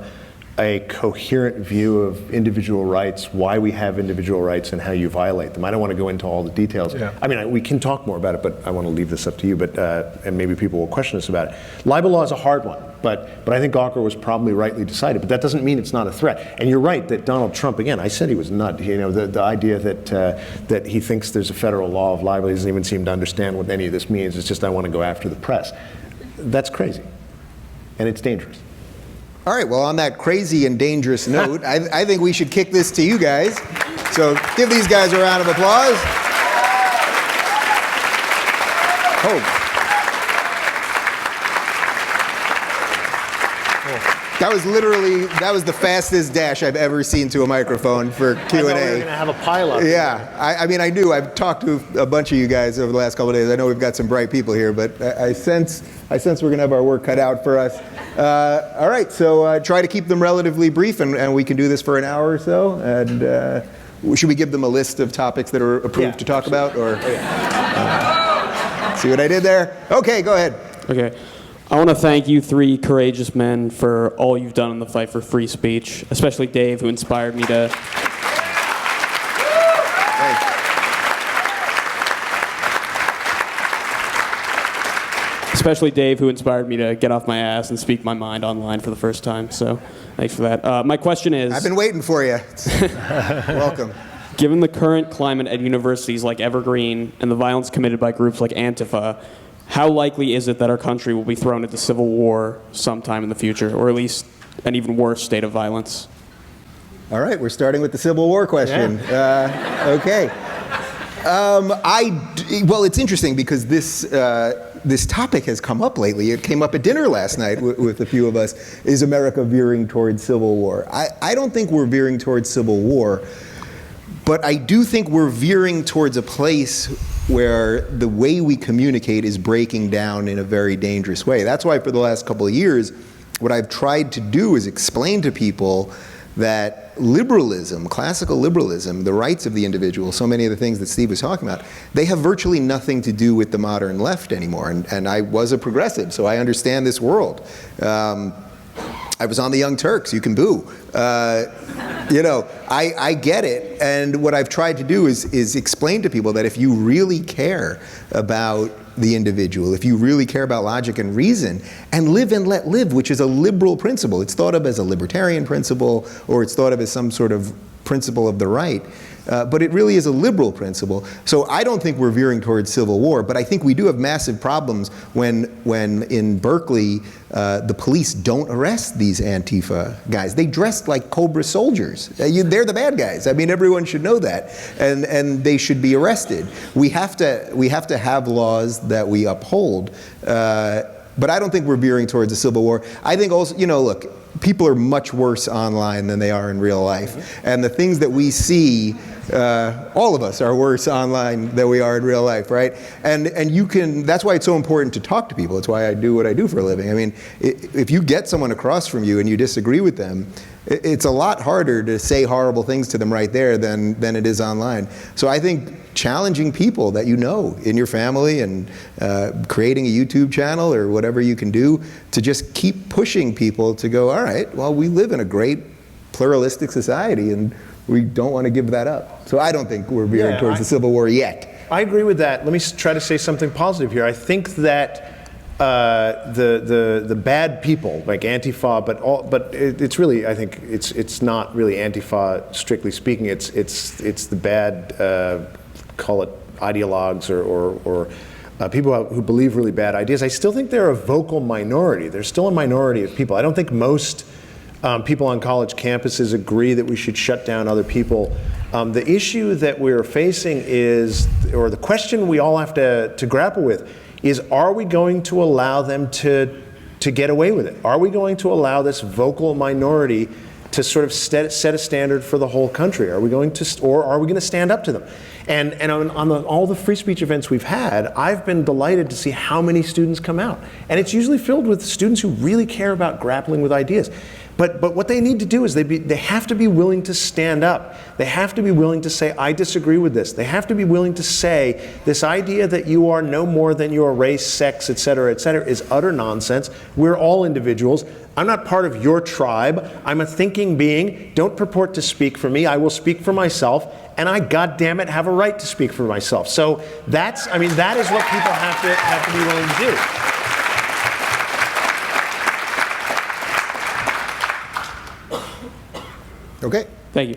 a coherent view of individual rights, why we have individual rights, and how you violate them. I don't want to go into all the details. Yeah. I mean, we can talk more about it, but I want to leave this up to you. But and maybe people will question us about it. Libel law is a hard one, but I think Gawker was probably rightly decided. But that doesn't mean it's not a threat. And you're right that Donald Trump, again, I said he was nut. You know, the idea that he thinks there's a federal law of libel, he doesn't even seem to understand what any of this means. It's just, I want to go after the press. That's crazy, and it's dangerous. All right, well, on that crazy and dangerous note, I think we should kick this to you guys. So give these guys a round of applause. Oh. That was the fastest dash I've ever seen to a microphone for Q&A. I thought we were going to have a pileup. Yeah, I mean, I do. I've talked to a bunch of you guys over the last couple of days. I know we've got some bright people here, but I sense we're going to have our work cut out for us. All right, so try to keep them relatively brief, and we can do this for an hour or so. And should we give them a list of topics that are approved to talk about? Or see what I did there? Okay, go ahead. Okay. I want to thank you 3 courageous men for all you've done in the fight for free speech, especially Dave, who inspired me to... Especially Dave, who inspired me to get off my ass and speak my mind online for the first time. So, thanks for that. My question is... I've been waiting for you. Welcome. Given the current climate at universities like Evergreen and the violence committed by groups like Antifa, how likely is it that our country will be thrown into civil war sometime in the future, or at least an even worse state of violence? All right, we're starting with the Civil War question. Yeah. Okay. Well, it's interesting because this topic has come up lately. It came up at dinner last night with a few of us. Is America veering towards civil war? I don't think we're veering towards civil war, but I do think we're veering towards a place where the way we communicate is breaking down in a very dangerous way. That's why for the last couple of years, what I've tried to do is explain to people that liberalism, classical liberalism, the rights of the individual, so many of the things that Steve was talking about, they have virtually nothing to do with the modern left anymore. And I was a progressive, so I understand this world. I was on the Young Turks, you can boo. You know, I get it, and what I've tried to do is explain to people that if you really care about the individual, if you really care about logic and reason, and live and let live, which is a liberal principle. It's thought of as a libertarian principle, or it's thought of as some sort of principle of the right. But it really is a liberal principle. So I don't think we're veering towards civil war, but I think we do have massive problems when in Berkeley, the police don't arrest these Antifa guys. They dressed like Cobra soldiers. They're the bad guys. I mean, everyone should know that, and they should be arrested. We have to have laws that we uphold, but I don't think we're veering towards a civil war. I think also, you know, look, people are much worse online than they are in real life, and the things that we see, all of us are worse online than we are in real life, right? And you can, that's why it's so important to talk to people. It's why I do what I do for a living. I mean, if you get someone across from you and you disagree with them, it's a lot harder to say horrible things to them right there than it is online. So I think challenging people that you know in your family and creating a YouTube channel or whatever you can do to just keep pushing people to go, all right, well, we live in a great pluralistic society and we don't want to give that up. So I don't think we're veering towards the Civil War yet. I agree with that. Let me try to say something positive here. I think that the bad people like Antifa, but it's really, I think it's not really Antifa strictly speaking. It's the bad, call it ideologues or people who believe really bad ideas. I still think they're a vocal minority. They're still a minority of people. I don't think most people on college campuses agree that we should shut down other people. The issue that we're facing is, or the question we all have to grapple with, is are we going to allow them to get away with it? Are we going to allow this vocal minority to sort of set a standard for the whole country? Are we going to, or are we going to stand up to them? And on all the free speech events we've had, I've been delighted to see how many students come out. And it's usually filled with students who really care about grappling with ideas. But what they need to do is they have to be willing to stand up. They have to be willing to say, I disagree with this. They have to be willing to say, this idea that you are no more than your race, sex, et cetera, is utter nonsense. We're all individuals. I'm not part of your tribe. I'm a thinking being. Don't purport to speak for me. I will speak for myself. And I, goddammit, have a right to speak for myself. So that is what people have to be willing to do. Okay. Thank you.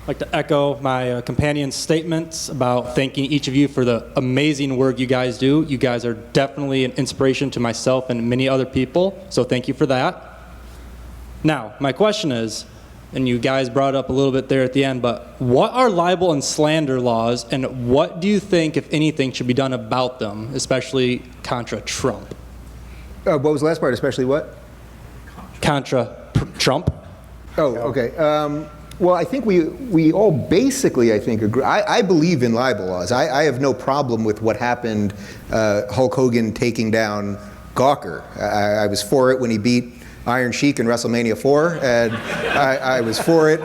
I'd like to echo my companion's statements about thanking each of you for the amazing work you guys do. You guys are definitely an inspiration to myself and many other people, so thank you for that. Now, my question is, and you guys brought it up a little bit there at the end, but what are libel and slander laws, and what do you think, if anything, should be done about them, especially contra Trump? What was the last part, especially what? Contra Trump? Oh, okay. Well, I think we all basically, I think, agree. I believe in libel laws. I have no problem with what happened, Hulk Hogan taking down Gawker. I was for it when he beat Iron Sheik in WrestleMania 4, and I was for it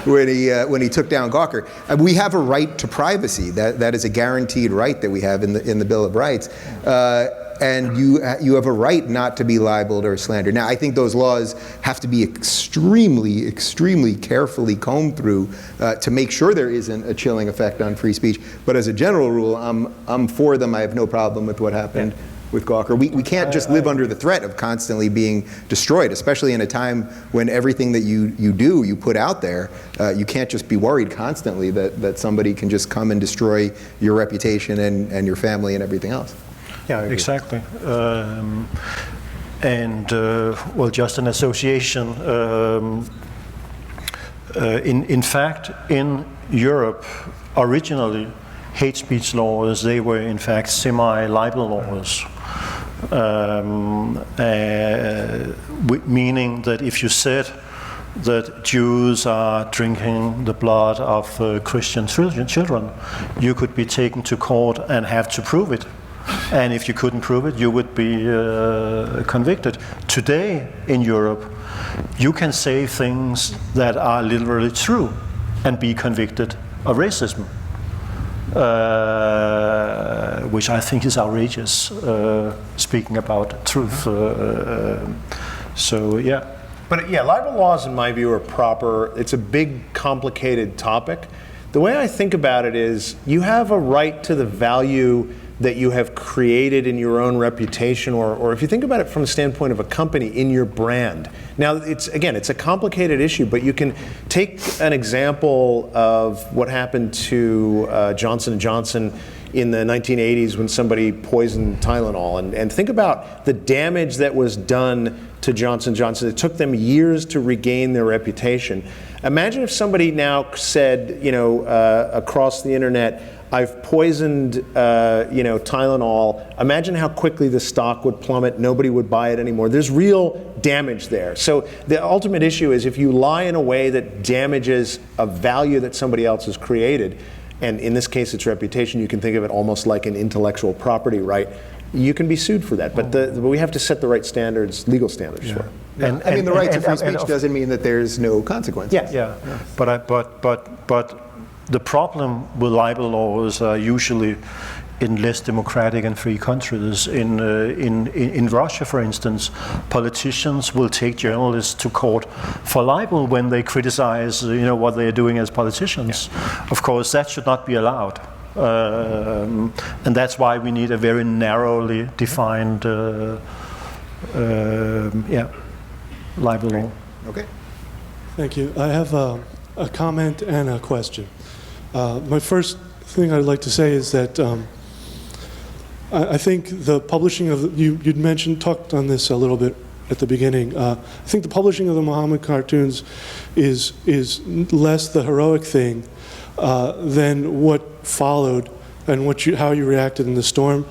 when he took down Gawker. We have a right to privacy. That is a guaranteed right that we have in the Bill of Rights. And you have a right not to be libeled or slandered. Now, I think those laws have to be extremely, extremely carefully combed through to make sure there isn't a chilling effect on free speech. But as a general rule, I'm for them. I have no problem with what happened with Gawker. We can't just live under the threat of constantly being destroyed, especially in a time when everything that you put out there, you can't just be worried constantly that somebody can just come and destroy your reputation and your family and everything else. Yeah, exactly. Well, just an association. In fact, in Europe, originally, hate speech laws, they were in fact semi-libel laws. Meaning that if you said that Jews are drinking the blood of Christian children, you could be taken to court and have to prove it. And if you couldn't prove it, you would be convicted. Today in Europe, you can say things that are literally true and be convicted of racism, which I think is outrageous, speaking about truth. So, yeah. But yeah, libel laws, in my view, are proper. It's a big, complicated topic. The way I think about it is, you have a right to the value that you have created in your own reputation, or if you think about it from the standpoint of a company, in your brand. Now, it's a complicated issue, but you can take an example of what happened to Johnson & Johnson in the 1980s when somebody poisoned Tylenol, and think about the damage that was done to Johnson & Johnson. It took them years to regain their reputation. Imagine if somebody now said, across the internet, I've poisoned, Tylenol. Imagine how quickly the stock would plummet. Nobody would buy it anymore. There's real damage there. So the ultimate issue is, if you lie in a way that damages a value that somebody else has created, and in this case it's reputation, you can think of it almost like an intellectual property right, you can be sued for that. But we have to set the right standards, legal standards for it. And the right to free speech doesn't mean that there's no consequences. Yeah. But the problem with libel laws are usually in less democratic and free countries. In Russia, for instance, politicians will take journalists to court for libel when they criticize, what they are doing as politicians. Yeah. Of course, that should not be allowed, and that's why we need a very narrowly defined, libel law. Okay. Thank you. I have a comment and a question. My first thing I'd like to say is that I think the publishing of you'd talked on this a little bit at the beginning. I think the publishing of the Muhammad cartoons is less the heroic thing than what followed and how you reacted in the storm.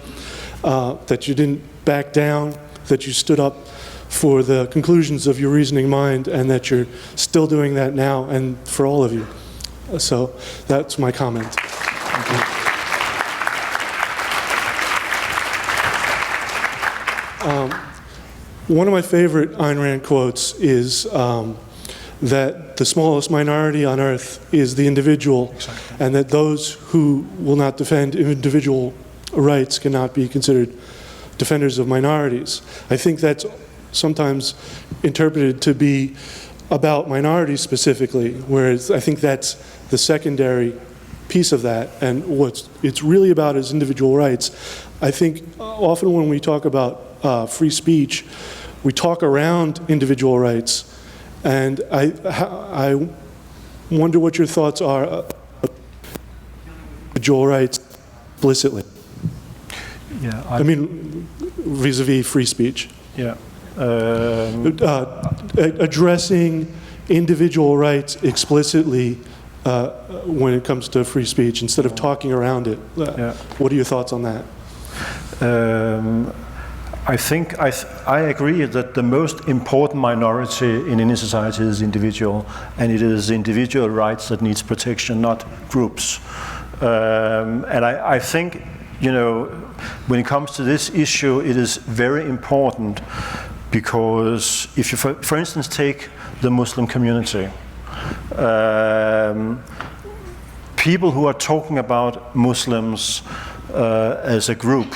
That you didn't back down, that you stood up for the conclusions of your reasoning mind, and that you're still doing that now, and for all of you. So that's my comment. Thank you. One of my favorite Ayn Rand quotes is that the smallest minority on earth is the individual, and that those who will not defend individual rights cannot be considered defenders of minorities. I think that's sometimes interpreted to be about minorities specifically, whereas I think that's the secondary piece of that, and what it's really about is individual rights. I think often when we talk about free speech, we talk around individual rights, and I wonder what your thoughts are about individual rights explicitly. Yeah, I mean, vis-a-vis free speech. Yeah. Addressing individual rights explicitly when it comes to free speech, instead of talking around it. What are your thoughts on that? I think I agree that the most important minority in any society is individual, and it is individual rights that needs protection, not groups. And I think, when it comes to this issue, it is very important, because if you, for instance, take the Muslim community, people who are talking about Muslims as a group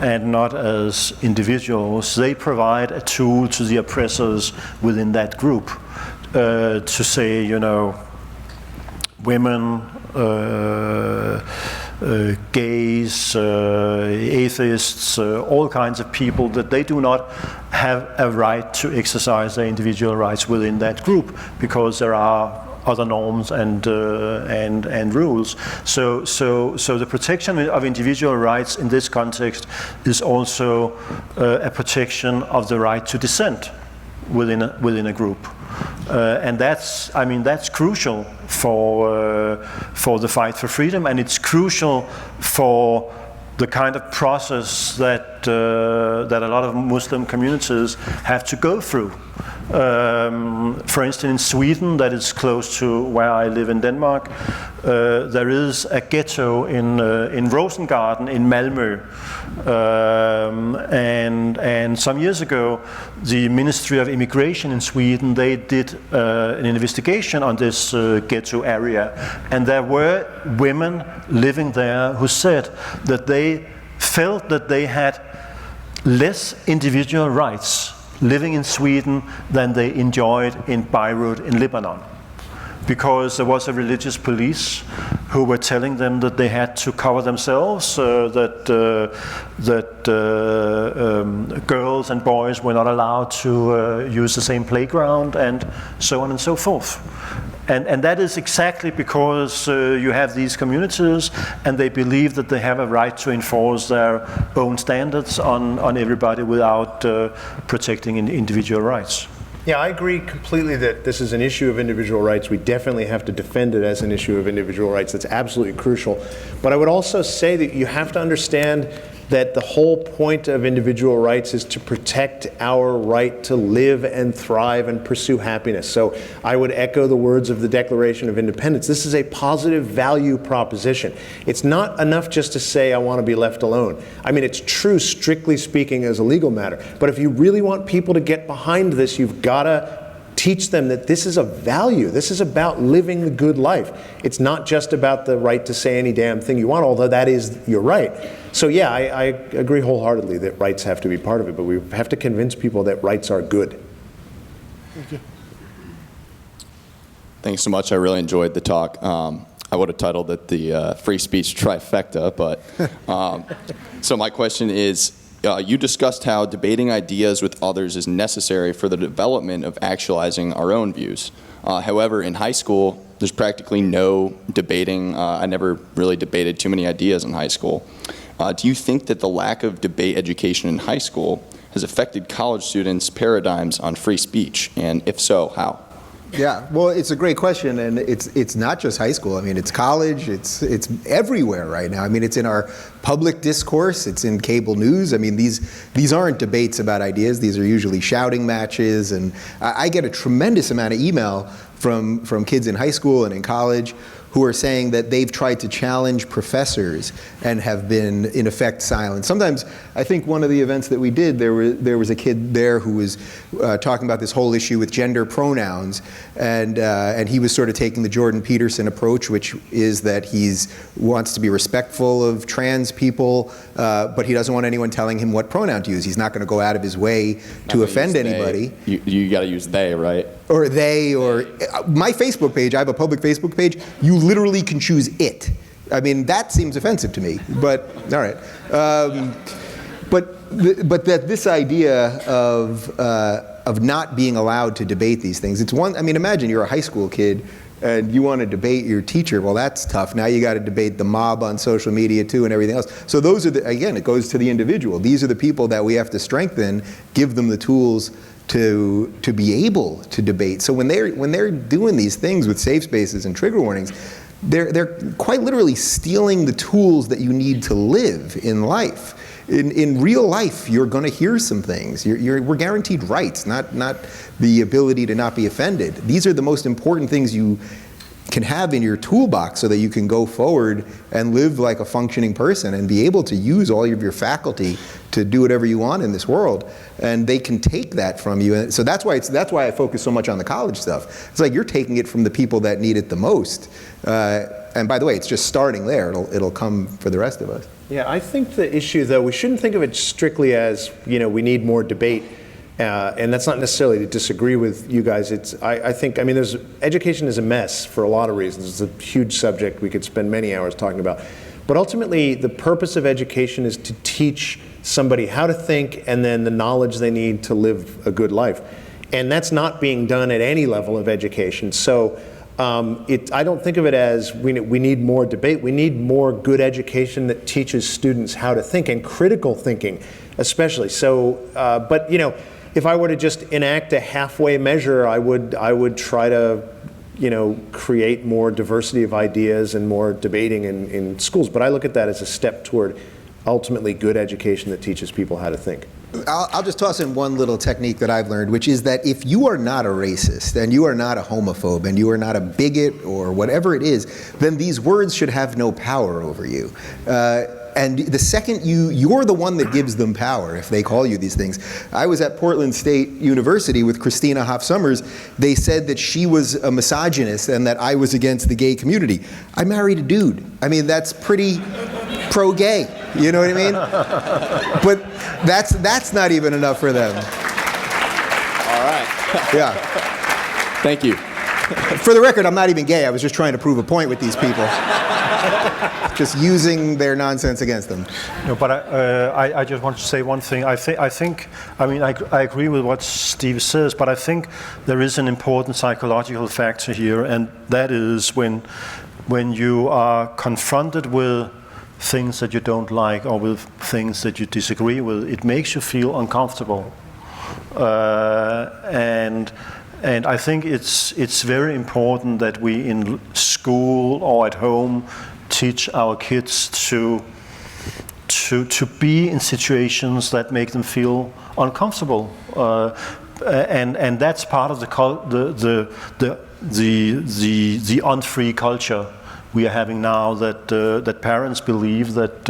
and not as individuals, they provide a tool to the oppressors within that group to say, women, gays, atheists, all kinds of people, that they do not have a right to exercise their individual rights within that group, because there are other norms and rules. So the protection of individual rights in this context is also a protection of the right to dissent within a group. And that's crucial for the fight for freedom, and it's crucial for the kind of process that a lot of Muslim communities have to go through. For instance, in Sweden, that is close to where I live in Denmark, there is a ghetto in Rosengarten in Malmö. And some years ago, the Ministry of Immigration in Sweden, they did an investigation on this ghetto area. And there were women living there who said that they felt that they had less individual rights living in Sweden than they enjoyed in Beirut in Lebanon, because there was a religious police who were telling them that they had to cover themselves, that girls and boys were not allowed to use the same playground, and so on and so forth. And that is exactly because you have these communities and they believe that they have a right to enforce their own standards on everybody without protecting individual rights. Yeah, I agree completely that this is an issue of individual rights. We definitely have to defend it as an issue of individual rights. That's absolutely crucial. But I would also say that you have to understand that the whole point of individual rights is to protect our right to live and thrive and pursue happiness. So I would echo the words of the Declaration of Independence. This is a positive value proposition. It's not enough just to say, I want to be left alone. I mean, it's true, strictly speaking, as a legal matter. But if you really want people to get behind this, you've got to teach them that this is a value. This is about living the good life. It's not just about the right to say any damn thing you want, although that is your right. So yeah, I agree wholeheartedly that rights have to be part of it, but we have to convince people that rights are good. Okay. Thanks so much. I really enjoyed the talk. I would have titled it the free speech trifecta, but so my question is, you discussed how debating ideas with others is necessary for the development of actualizing our own views. However, in high school, there's practically no debating. I never really debated too many ideas in high school. Do you think that the lack of debate education in high school has affected college students' paradigms on free speech? And if so, how? Yeah, well, it's a great question, and it's not just high school. I mean, it's college, it's everywhere right now. I mean, it's in our public discourse, it's in cable news. I mean, these aren't debates about ideas. These are usually shouting matches, and I get a tremendous amount of email from kids in high school and in college who are saying that they've tried to challenge professors and have been, in effect, silent. Sometimes, I think one of the events that we did, there was a kid there who was talking about this whole issue with gender pronouns, and he was sort of taking the Jordan Peterson approach, which is that he wants to be respectful of trans people, but he doesn't want anyone telling him what pronoun to use. He's not going to go out of his way to offend anybody. You got to use they, right? Or they, or my Facebook page, I have a public Facebook page, you literally can choose it. I mean, that seems offensive to me, but all right. But that this idea of not being allowed to debate these things, it's one, I mean, imagine you're a high school kid and you want to debate your teacher. Well, that's tough. Now you got to debate the mob on social media too and everything else. So those are again, it goes to the individual. These are the people that we have to strengthen, give them the tools to be able to debate. So when they're doing these things with safe spaces and trigger warnings, they're quite literally stealing the tools that you need to live in life. In real life, you're going to hear some things. We're guaranteed rights, not the ability to not be offended. These are the most important things you can have in your toolbox so that you can go forward and live like a functioning person and be able to use all of your faculty to do whatever you want in this world. And they can take that from you. And so that's why I focus so much on the college stuff. It's like you're taking it from the people that need it the most. And by the way, it's just starting there. It'll come for the rest of us. Yeah, I think the issue, though, we shouldn't think of it strictly as, we need more debate. And that's not necessarily to disagree with you guys. I think, education is a mess for a lot of reasons. It's a huge subject we could spend many hours talking about. But ultimately, the purpose of education is to teach somebody how to think and then the knowledge they need to live a good life. And that's not being done at any level of education. So I don't think of it as we need more debate. We need more good education that teaches students how to think, and critical thinking especially. So, but if I were to just enact a halfway measure, I would try to create more diversity of ideas and more debating in schools. But I look at that as a step toward ultimately good education that teaches people how to think. I'll just toss in one little technique that I've learned, which is that if you are not a racist and you are not a homophobe and you are not a bigot or whatever it is, then these words should have no power over you. And the second you're the one that gives them power if they call you these things. I was at Portland State University with Christina Hoff Sommers. They said that she was a misogynist and that I was against the gay community. I married a dude. I mean, that's pretty pro-gay. You know what I mean? But that's not even enough for them. All right. Yeah. Thank you. For the record, I'm not even gay. I was just trying to prove a point with these people. Just using their nonsense against them. No, but I just want to say one thing. I agree with what Steve says, but I think there is an important psychological factor here, and that is when you are confronted with things that you don't like or with things that you disagree with, it makes you feel uncomfortable. And I think it's very important that we in school or at home teach our kids to be in situations that make them feel uncomfortable, and that's part of the unfree culture we are having now. That parents believe that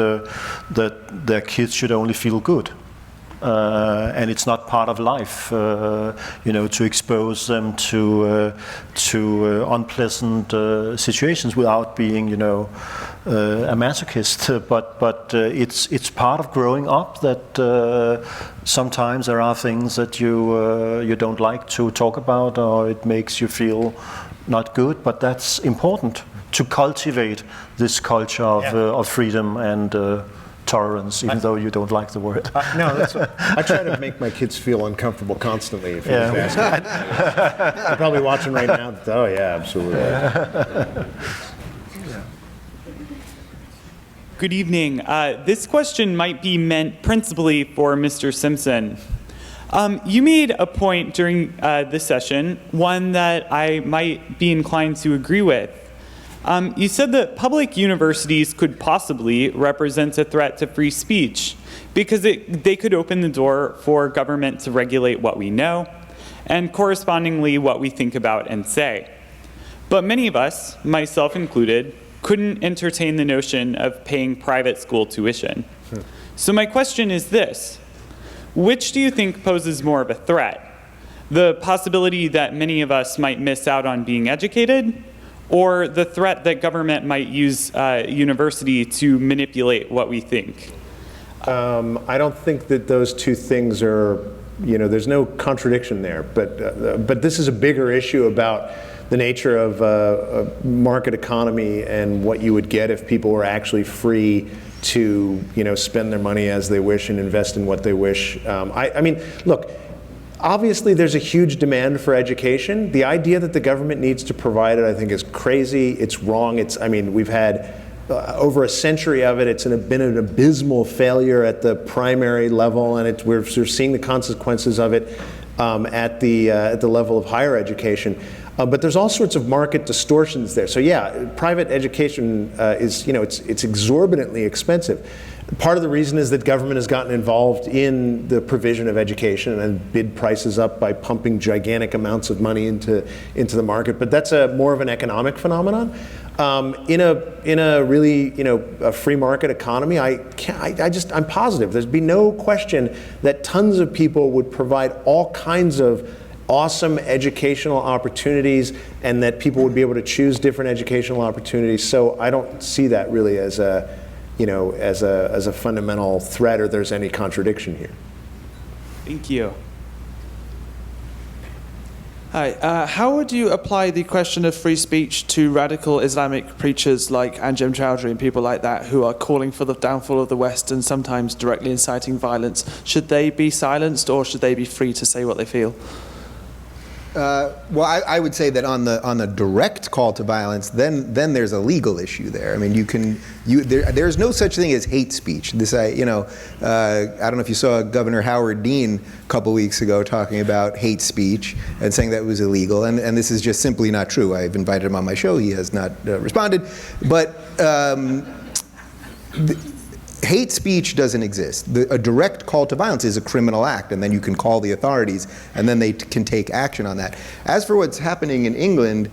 their kids should only feel good. And it's not part of life, to expose them to unpleasant situations without being, a masochist. But it's part of growing up that sometimes there are things that you don't like to talk about, or it makes you feel not good. But that's important to cultivate this culture of freedom and tolerance, even though you don't like the word. No, that's what, I try to make my kids feel uncomfortable constantly. If you're They're probably watching right now. Oh yeah, absolutely. Good evening. This question might be meant principally for Mr. Simpson. You made a point during this session, one that I might be inclined to agree with. You said that public universities could possibly represent a threat to free speech because they could open the door for government to regulate what we know and correspondingly what we think about and say. But many of us, myself included, couldn't entertain the notion of paying private school tuition. So my question is this: which do you think poses more of a threat? The possibility that many of us might miss out on being educated, or the threat that government might use university to manipulate what we think? I don't think that those two things are, there's no contradiction there. But this is a bigger issue about the nature of a market economy and what you would get if people were actually free to, spend their money as they wish and invest in what they wish. I mean, look. Obviously, there's a huge demand for education. The idea that the government needs to provide it, I think, is crazy. It's wrong. We've had over a century of it. It's been an abysmal failure at the primary level, and we're seeing the consequences of it at the level of higher education. But there's all sorts of market distortions there. So yeah, private education it's exorbitantly expensive. Part of the reason is that government has gotten involved in the provision of education and bid prices up by pumping gigantic amounts of money into the market. But that's more of an economic phenomenon. In a really a free market economy, I'm positive there'd be no question that tons of people would provide all kinds of awesome educational opportunities, and that people would be able to choose different educational opportunities. So I don't see that really as a fundamental threat, or there's any contradiction here. Thank you. Hi. How would you apply the question of free speech to radical Islamic preachers like Anjem Chowdhury and people like that who are calling for the downfall of the West and sometimes directly inciting violence? Should they be silenced, or should they be free to say what they feel? Well, I would say that on the direct call to violence, then there's a legal issue there. I mean, there's no such thing as hate speech. I don't know if you saw Governor Howard Dean a couple weeks ago talking about hate speech and saying that it was illegal, and this is just simply not true. I've invited him on my show. He has not responded, but hate speech doesn't exist. A direct call to violence is a criminal act, and then you can call the authorities, and then they can take action on that. As for what's happening in England,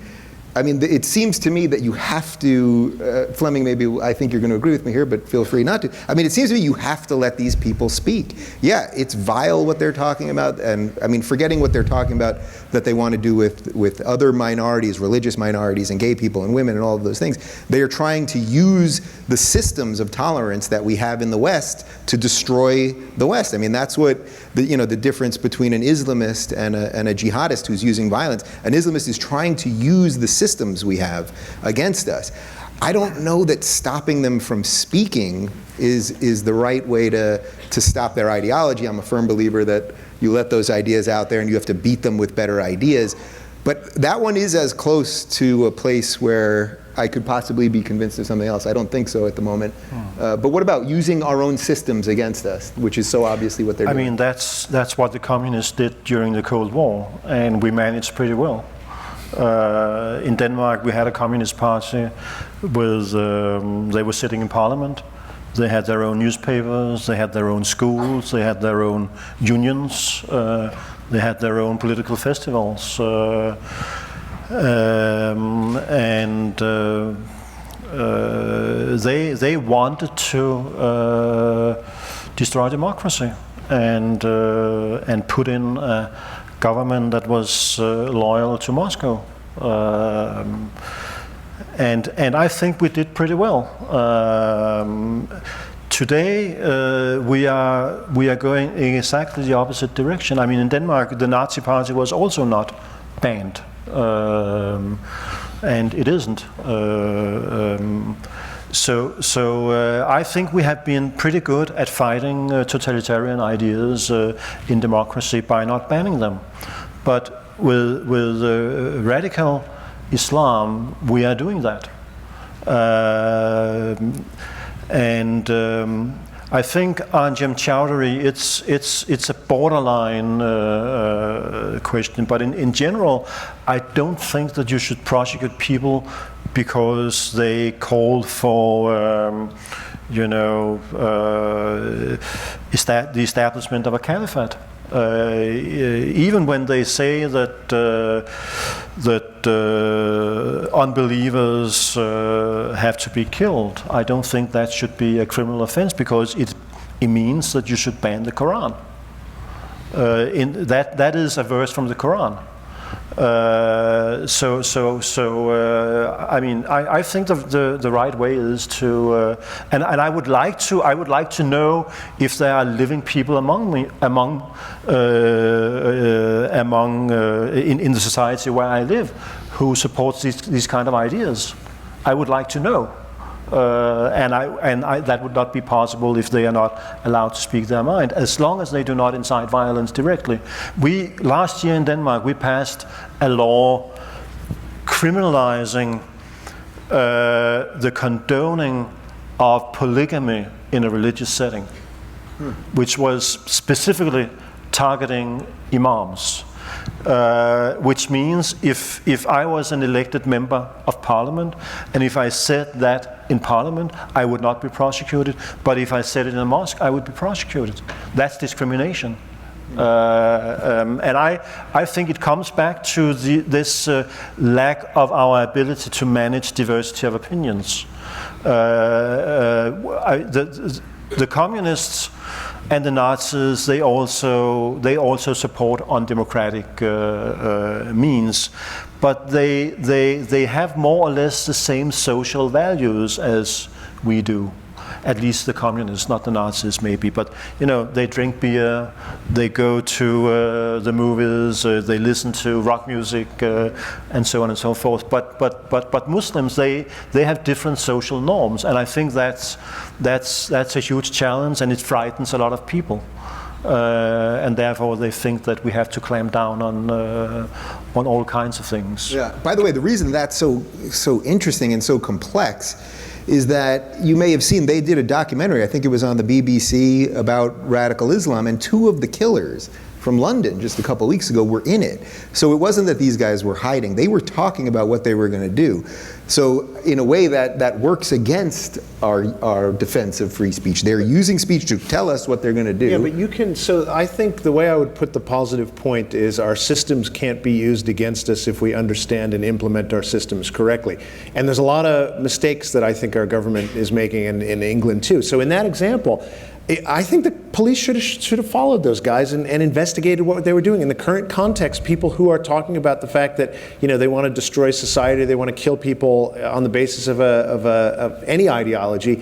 I mean, it seems to me that you have to, Flemming, maybe I think you're going to agree with me here, but feel free not to. I mean, it seems to me you have to let these people speak. Yeah, it's vile what they're talking about, and I mean, forgetting what they're talking about that they want to do with other minorities, religious minorities, and gay people and women and all of those things. They are trying to use the systems of tolerance that we have in the West to destroy the West. I mean, that's what the difference between an Islamist and a jihadist who's using violence. An Islamist is trying to use the systems we have against us. I don't know that stopping them from speaking is the right way to stop their ideology. I'm a firm believer that you let those ideas out there and you have to beat them with better ideas. But that one is as close to a place where I could possibly be convinced of something else. I don't think so at the moment. But what about using our own systems against us, which is so obviously what they're doing? I mean, that's what the communists did during the Cold War, and we managed pretty well. In Denmark, we had a communist party with, they were sitting in parliament. They had their own newspapers, they had their own schools, they had their own unions, they had their own political festivals. They wanted to destroy democracy and put in a government that was loyal to Moscow. And I think we did pretty well. Today we are going in exactly the opposite direction. I mean, in Denmark, the Nazi Party was also not banned, and it isn't. So I think we have been pretty good at fighting totalitarian ideas in democracy by not banning them. But with radical Islam, we are doing that. I think Anjem Chowdhury, it's a borderline question, but in general, I don't think that you should prosecute people because they called for, the establishment of a caliphate. Even when they say that unbelievers have to be killed, I don't think that should be a criminal offense because it means that you should ban the Quran. That is a verse from the Quran. I mean, I think the right way is to, and I would like to know if there are living people in the society where I live who supports these kind of ideas. I would like to know. That would not be possible if they are not allowed to speak their mind, as long as they do not incite violence directly. Last year in Denmark, we passed a law criminalizing the condoning of polygamy in a religious setting, which was specifically targeting imams. Which means if I was an elected member of parliament and if I said that in parliament, I would not be prosecuted, but if I said it in a mosque, I would be prosecuted. That's discrimination. And I think it comes back to this lack of our ability to manage diversity of opinions. The communists and the Nazis, they also support undemocratic means, but they have more or less the same social values as we do. At least the communists, not the Nazis maybe, but they drink beer, they go to the movies, they listen to rock music, and so on and so forth. But Muslims, they have different social norms, and I think that's a huge challenge, and it frightens a lot of people. And therefore they think that we have to clamp down on all kinds of things. Yeah. By the way, the reason that's so interesting and so complex is that you may have seen they did a documentary, I think it was on the BBC, about radical Islam, and 2 of the killers from London just a couple of weeks ago were in it. So it wasn't that these guys were hiding. They were talking about what they were going to do. So in a way that works against our defense of free speech. They're using speech to tell us what they're going to do. Yeah, but you can, so I think the way I would put the positive point is our systems can't be used against us if we understand and implement our systems correctly. And there's a lot of mistakes that I think our government is making in England too. So in that example, I think the police should have followed those guys and investigated what they were doing. In the current context, people who are talking about the fact that they want to destroy society, they want to kill people on the basis of any ideology,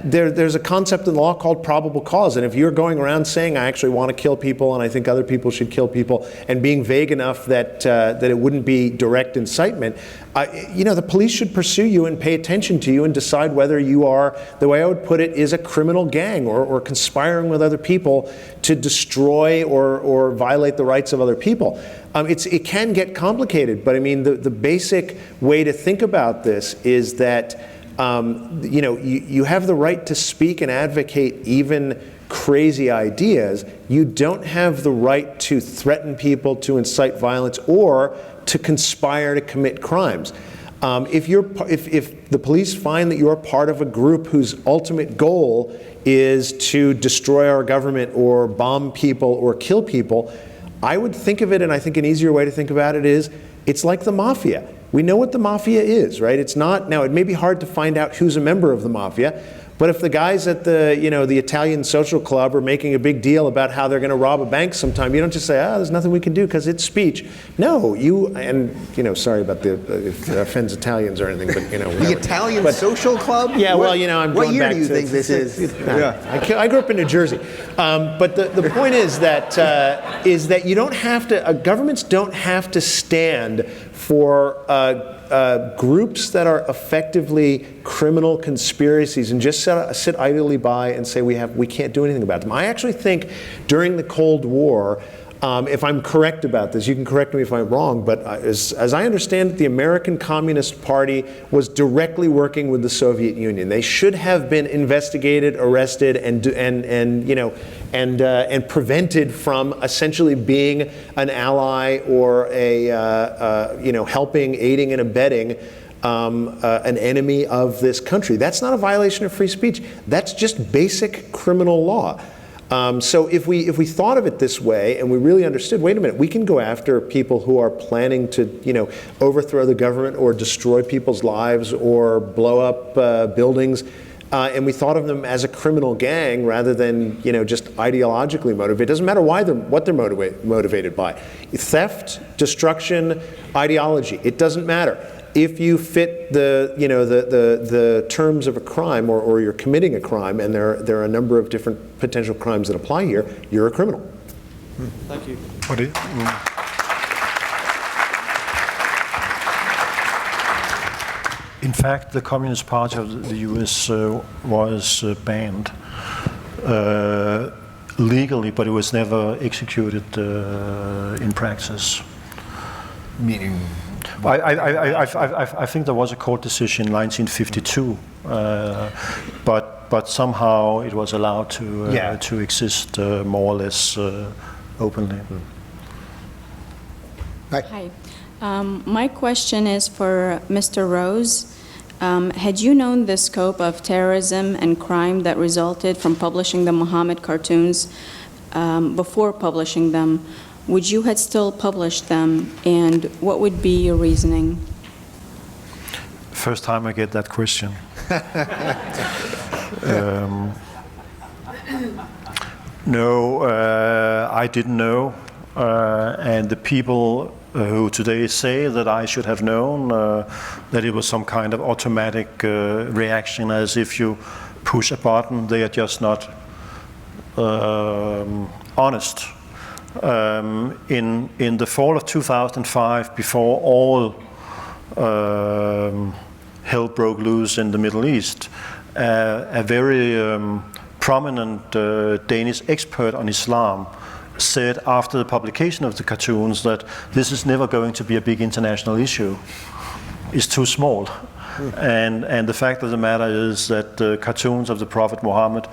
there's a concept in the law called probable cause. And if you're going around saying, I actually want to kill people and I think other people should kill people, and being vague enough that it wouldn't be direct incitement, the police should pursue you and pay attention to you and decide whether you are, the way I would put it, is a criminal gang or conspiring with other people to destroy or violate the rights of other people. It can get complicated, but I mean, the basic way to think about this is that you have the right to speak and advocate even crazy ideas. You don't have the right to threaten people, to incite violence, or to conspire to commit crimes. If the police find that you're part of a group whose ultimate goal is to destroy our government or bomb people or kill people, I would think of it, and I think an easier way to think about it is, it's like the mafia. We know what the mafia is, right? It's not, now it may be hard to find out who's a member of the mafia, but if the guys at the Italian social club are making a big deal about how they're going to rob a bank sometime, you don't just say, there's nothing we can do because it's speech. No, sorry about if it offends Italians or anything, but whatever. The Italian social club? Yeah, I'm going back to... What year do you think this is? I grew up in New Jersey. But the point is that you don't have to, governments don't have to stand for groups that are effectively criminal conspiracies and just sit idly by and say we can't do anything about them. I actually think during the Cold War, if I'm correct about this, you can correct me if I'm wrong, but as I understand it, the American Communist Party was directly working with the Soviet Union. They should have been investigated, arrested, and prevented from essentially being an ally or aiding and abetting an enemy of this country. That's not a violation of free speech. That's just basic criminal law. So if we thought of it this way and we really understood, wait a minute, we can go after people who are planning to overthrow the government or destroy people's lives or blow up buildings, and we thought of them as a criminal gang rather than just ideologically motivated. It doesn't matter what they're motivated by. Theft, destruction, ideology, it doesn't matter. If you fit the terms of a crime or you're committing a crime, and there are a number of different potential crimes that apply here, you're a criminal. Thank you. In fact, the Communist Party of the US was banned legally, but it was never executed in practice. Meaning? I think there was a court decision in 1952, but somehow it was allowed to exist more or less openly. Hi. My question is for Mr. Rose. Had you known the scope of terrorism and crime that resulted from publishing the Muhammad cartoons before publishing them, would you have still published them, and what would be your reasoning? First time I get that question. No, I didn't know, and the people who today say that I should have known that it was some kind of automatic reaction, as if you push a button, they are just not honest. In the fall of 2005, before all hell broke loose in the Middle East, a very prominent Danish expert on Islam said after the publication of the cartoons that this is never going to be a big international issue. It's too small. And the fact of the matter is that the cartoons of the Prophet Muhammad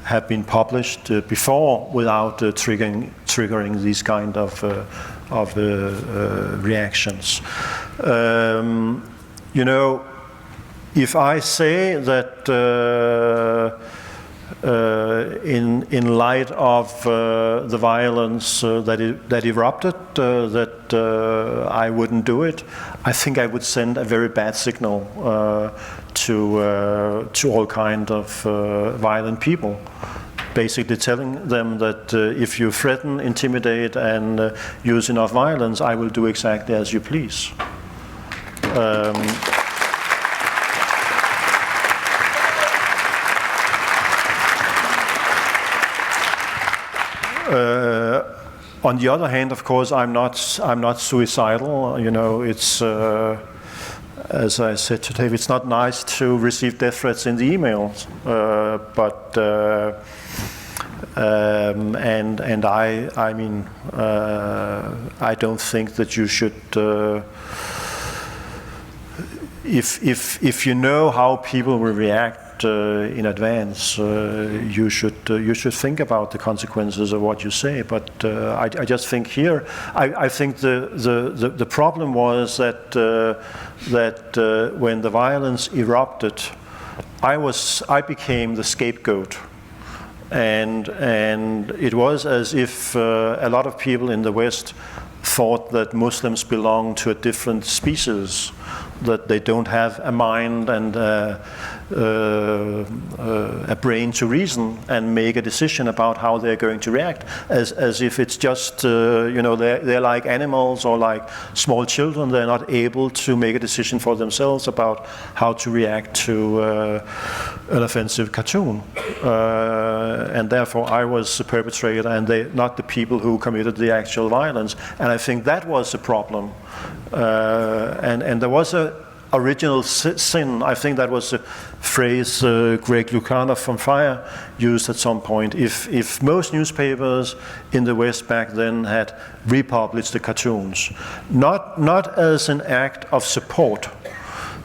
have been published before without triggering these kind of reactions. you know, if I say that in light of the violence that erupted, that I wouldn't do it, I think I would send a very bad signal to all kind of violent people. Basically telling them that if you threaten, intimidate, and use enough violence, I will do exactly as you please. On the other hand, of course, I'm not suicidal. You know, it's as I said to Dave, it's not nice to receive death threats in the emails, but I mean, I don't think that you should. If you know how people will react in advance, you should think about the consequences of what you say. But I just think here, I think the problem was that when the violence erupted, I became the scapegoat, and it was as if a lot of people in the West thought that Muslims belong to a different species, that they don't have a mind and a brain to reason and make a decision about how they're going to react, as if it's just, you know, they're like animals or like small children. They're not able to make a decision for themselves about how to react to an offensive cartoon. And therefore I was the perpetrator and not the people who committed the actual violence. And I think that was the problem. And there was a original sin. I think that was a phrase Greg Lukianoff from FIRE used at some point. If most newspapers in the West back then had republished the cartoons, not as an act of support,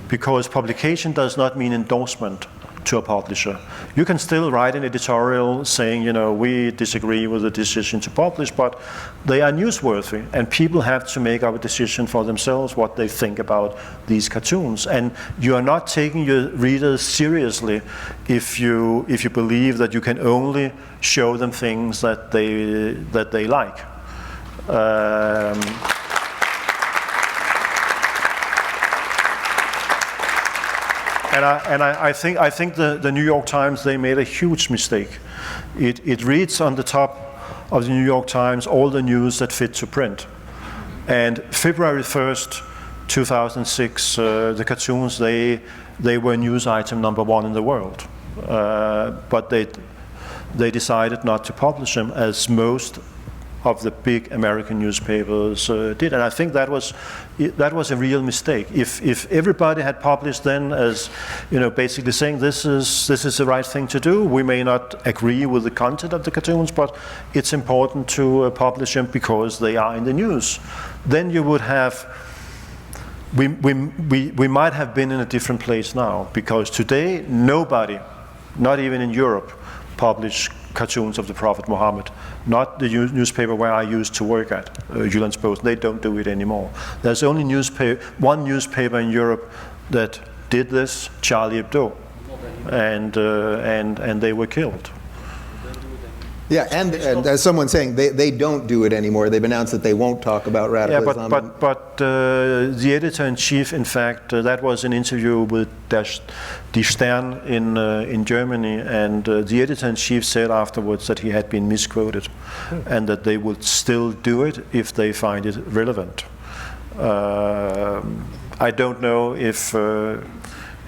because publication does not mean endorsement to a publisher. You can still write an editorial saying, you know, we disagree with the decision to publish, but they are newsworthy, and people have to make up a decision for themselves what they think about these cartoons. And you are not taking your readers seriously if you believe that you can only show them things that they like. And I think the New York Times, they made a huge mistake. It reads on the top of the New York Times all the news that fit to print. And February 1st, 2006, the cartoons, they were news item #1 in the world. But they decided not to publish them, as most of the big American newspapers did, and I think that was a real mistake. If everybody had published then, as you know, basically saying this is the right thing to do, we may not agree with the content of the cartoons, but it's important to publish them because they are in the news. Then you would have. We might have been in a different place now, because today nobody, not even in Europe, publish cartoons of the Prophet Muhammad. Not the newspaper where I used to work at, Jyllandsposten. They don't do it anymore. There's only one newspaper in Europe that did this, Charlie Hebdo, and they were killed. Yeah, and as someone's saying, they don't do it anymore. They've announced that they won't talk about radical Islam. But the editor-in-chief, in fact, that was an interview with Die Stern in Germany, and the editor-in-chief said afterwards that he had been misquoted, and that they would still do it if they find it relevant. I don't know if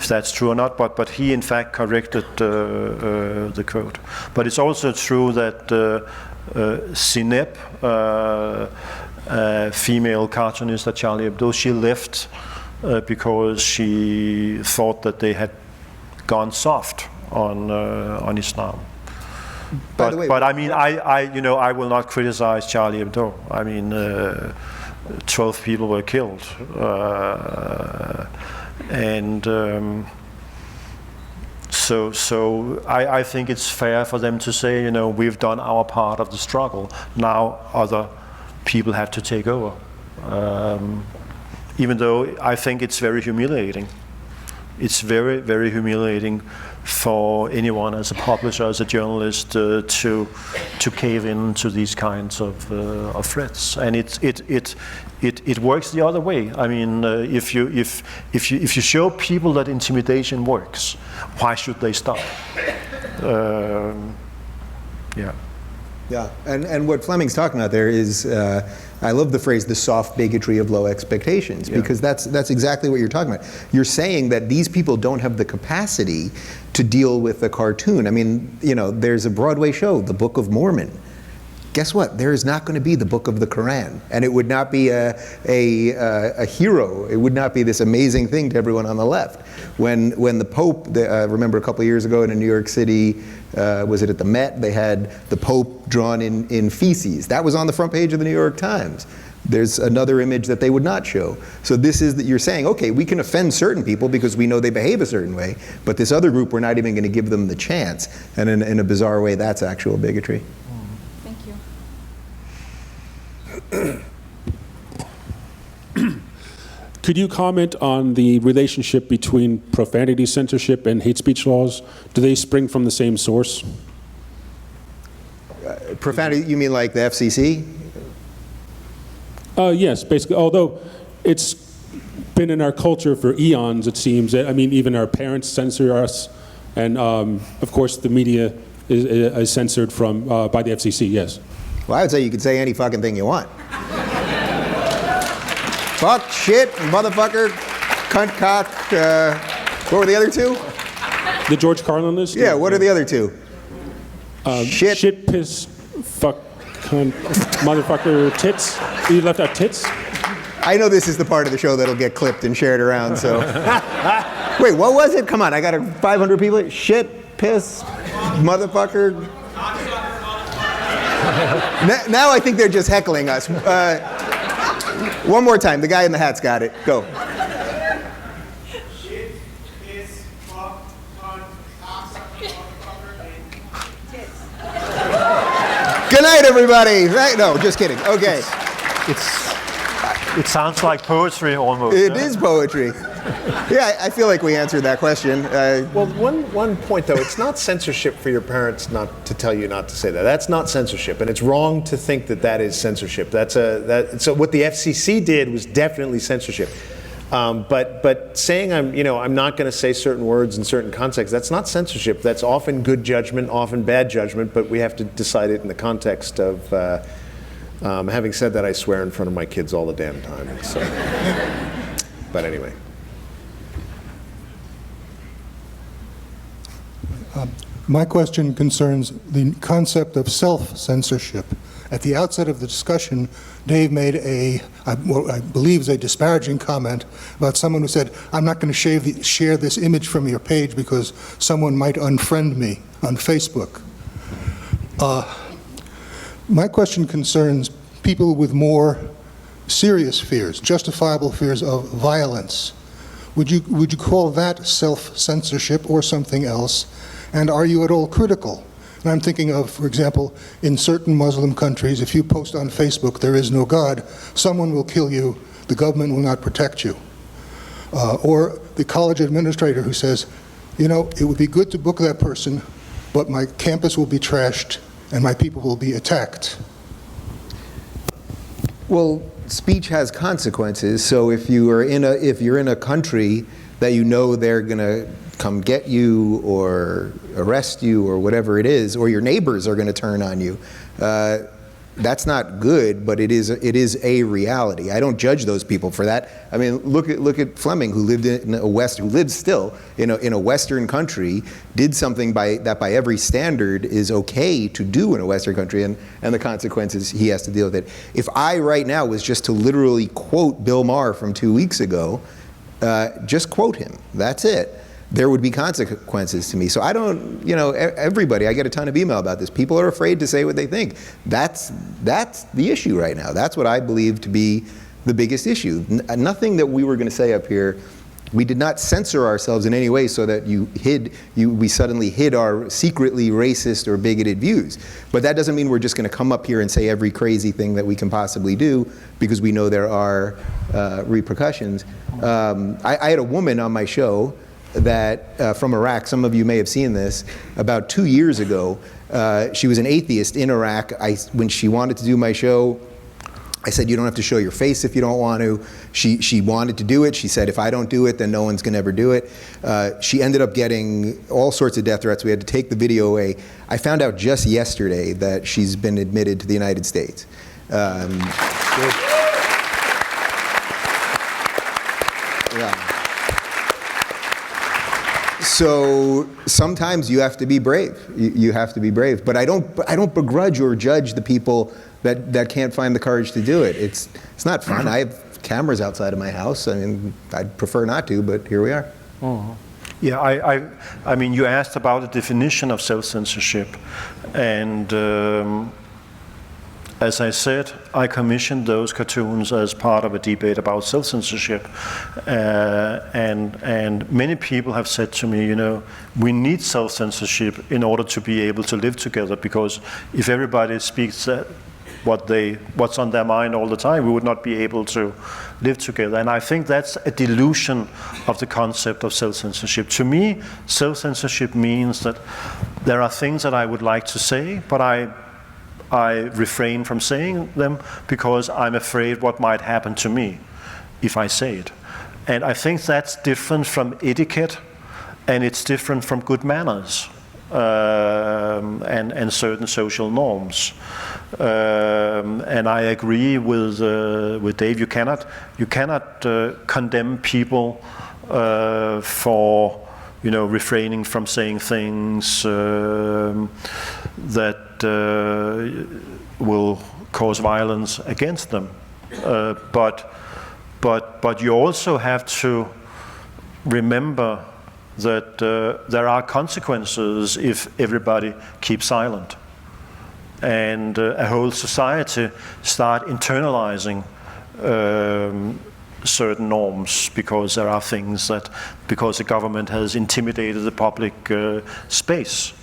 that's true or not, but he in fact corrected the quote. But it's also true that Sineb, a female cartoonist at Charlie Hebdo, she left because she thought that they had gone soft on Islam. By the way, but I mean, I will not criticize Charlie Hebdo. I mean, 12 people were killed. So I think it's fair for them to say, you know, we've done our part of the struggle. Now other people have to take over. even though I think it's very humiliating. It's very, very humiliating for anyone as a publisher, as a journalist, to cave in to these kinds of threats. And it works the other way. I mean, if you show people that intimidation works, why should they stop? Yeah. Yeah, and what Flemming's talking about there is, I love the phrase, the soft bigotry of low expectations, because that's exactly what you're talking about. You're saying that these people don't have the capacity to deal with a cartoon. I mean, you know, there's a Broadway show, The Book of Mormon. Guess what? There is not going to be the Book of the Quran, and it would not be a hero. It would not be this amazing thing to everyone on the left. When the Pope, remember a couple of years ago in New York City, was it at the Met? They had the Pope drawn in feces. That was on the front page of the New York Times. There's another image that they would not show. So this is that you're saying, okay, we can offend certain people because we know they behave a certain way, but this other group, we're not even going to give them the chance. And in a bizarre way, that's actual bigotry. Could you comment on the relationship between profanity censorship and hate speech laws? Do they spring from the same source? Profanity, you mean like the FCC? Yes, basically, although it's been in our culture for eons, it seems. I mean, even our parents censor us, and of course the media is censored by the FCC, yes. Well, I would say you could say any fucking thing you want. Fuck, shit, motherfucker, cunt, cock, what were the other two? The George Carlin list? Yeah, what are the other two? Shit, piss, fuck, cunt, motherfucker, tits. You left out tits? I know this is the part of the show that'll get clipped and shared around, so. Wait, what was it? Come on, I got 500 people. Shit, piss, motherfucker. Now I think they're just heckling us. One more time. The guy in the hat's got it. Go. Shit, piss, fuck, cunt, cocksucker, motherfucker, and tits. Good night, everybody. No, just kidding. Okay. It sounds like poetry almost. It is poetry. Yeah, I feel like we answered that question. Well, one point though, it's not censorship for your parents not to tell you not to say that. That's not censorship, and it's wrong to think that that is censorship. So what the FCC did was definitely censorship. But saying I'm not going to say certain words in certain contexts, that's not censorship. That's often good judgment, often bad judgment, but we have to decide it in the context of. Having said that, I swear in front of my kids all the damn time. So. But anyway. My question concerns the concept of self-censorship. At the outset of the discussion, Dave made what I believe is a disparaging comment about someone who said, I'm not going to share this image from your page because someone might unfriend me on Facebook. My question concerns people with more serious fears, justifiable fears of violence. Would you call that self-censorship or something else? And are you at all critical? And I'm thinking of, for example, in certain Muslim countries, if you post on Facebook, there is no God, someone will kill you, the government will not protect you. Or the college administrator who says, it would be good to book that person, but my campus will be trashed and my people will be attacked. Well, speech has consequences. So if you're in a country that you know they're going to come get you or arrest you or whatever it is, or your neighbors are going to turn on you, that's not good, but it is a reality. I don't judge those people for that. I mean, look at Flemming, who lives still in a Western country, did something that by every standard is okay to do in a Western country, and the consequences he has to deal with it. If I right now was just to literally quote Bill Maher from 2 weeks ago, just quote him. That's it. There would be consequences to me. So I don't, everybody, I get a ton of email about this. People are afraid to say what they think. That's the issue right now. That's what I believe to be the biggest issue. Nothing that we were going to say up here We did not censor ourselves in any way so that we suddenly hid our secretly racist or bigoted views. But that doesn't mean we're just going to come up here and say every crazy thing that we can possibly do, because we know there are repercussions. I had a woman on my show that from Iraq. Some of you may have seen this. About 2 years ago, she was an atheist in Iraq. When she wanted to do my show, I said, you don't have to show your face if you don't want to. She wanted to do it. She said, if I don't do it, then no one's going to ever do it. She ended up getting all sorts of death threats. We had to take the video away. I found out just yesterday that she's been admitted to the United States. So sometimes you have to be brave. You have to be brave. But I don't begrudge or judge the people that can't find the courage to do it. It's not fun. I have cameras outside of my house. I mean, I'd prefer not to, but here we are. Yeah, I mean, you asked about the definition of self-censorship, and as I said, I commissioned those cartoons as part of a debate about self-censorship, and many people have said to me, you know, we need self-censorship in order to be able to live together, because if everybody speaks what's on their mind all the time, we would not be able to live together. And I think that's a delusion of the concept of self-censorship. To me, self-censorship means that there are things that I would like to say, but I refrain from saying them because I'm afraid what might happen to me if I say it. And I think that's different from etiquette, and it's different from good manners and certain social norms. And I agree with Dave. You cannot condemn people for, you know, refraining from saying things that will cause violence against them. But you also have to remember that there are consequences if everybody keeps silent, and a whole society start internalizing certain norms because there are things because the government has intimidated the public space.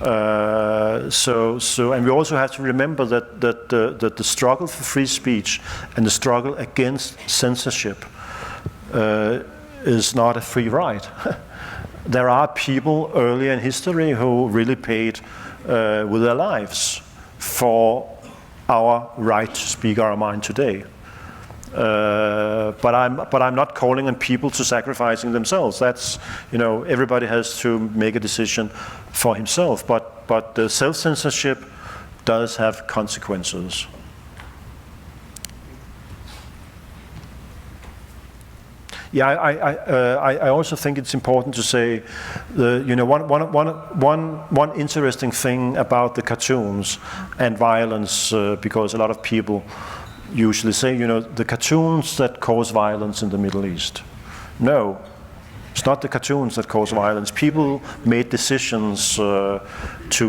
And we also have to remember that the struggle for free speech and the struggle against censorship is not a free ride. There are people earlier in history who really paid with their lives for our right to speak our mind today. But I'm not calling on people to sacrificing themselves. That's, you know, everybody has to make a decision for himself. But the self-censorship does have consequences. Yeah, I also think it's important to say, you know, one interesting thing about the cartoons and violence, because a lot of people usually say, you know, the cartoons that cause violence in the Middle East. No, it's not the cartoons that cause violence. People made decisions to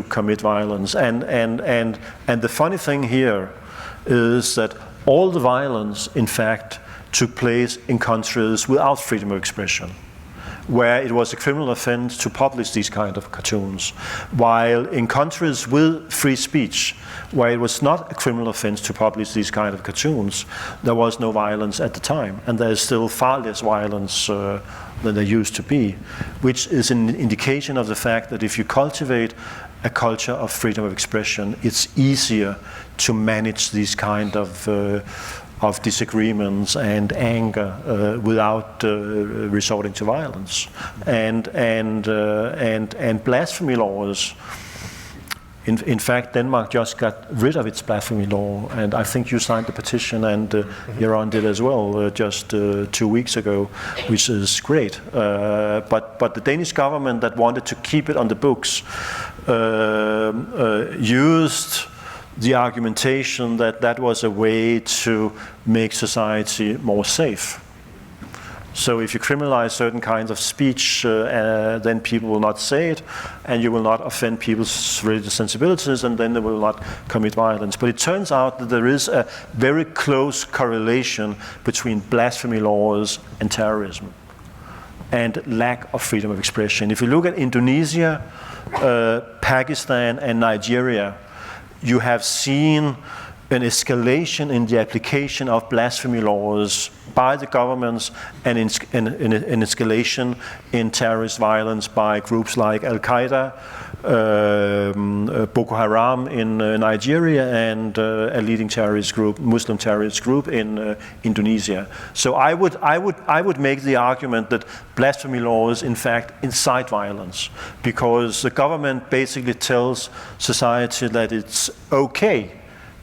commit violence, and the funny thing here is that all the violence, in fact, took place in countries without freedom of expression, where it was a criminal offense to publish these kind of cartoons, while in countries with free speech, where it was not a criminal offense to publish these kind of cartoons, there was no violence at the time, and there is still far less violence than there used to be, which is an indication of the fact that if you cultivate a culture of freedom of expression, it's easier to manage these kind of disagreements and anger without resorting to violence. And blasphemy laws. In fact, Denmark just got rid of its blasphemy law, and I think you signed the petition, and Iran did as well just 2 weeks ago, which is great. But the Danish government that wanted to keep it on the books used the argumentation that that was a way to make society more safe. So if you criminalize certain kinds of speech, then people will not say it, and you will not offend people's religious sensibilities, and then they will not commit violence. But it turns out that there is a very close correlation between blasphemy laws and terrorism. and lack of freedom of expression. If you look at Indonesia, Pakistan, and Nigeria, you have seen an escalation in the application of blasphemy laws by the governments and an escalation in terrorist violence by groups like Al-Qaeda, Boko Haram in Nigeria, and a leading terrorist group, Muslim terrorist group in Indonesia. So I would make the argument that blasphemy laws in fact incite violence, because the government basically tells society that it's okay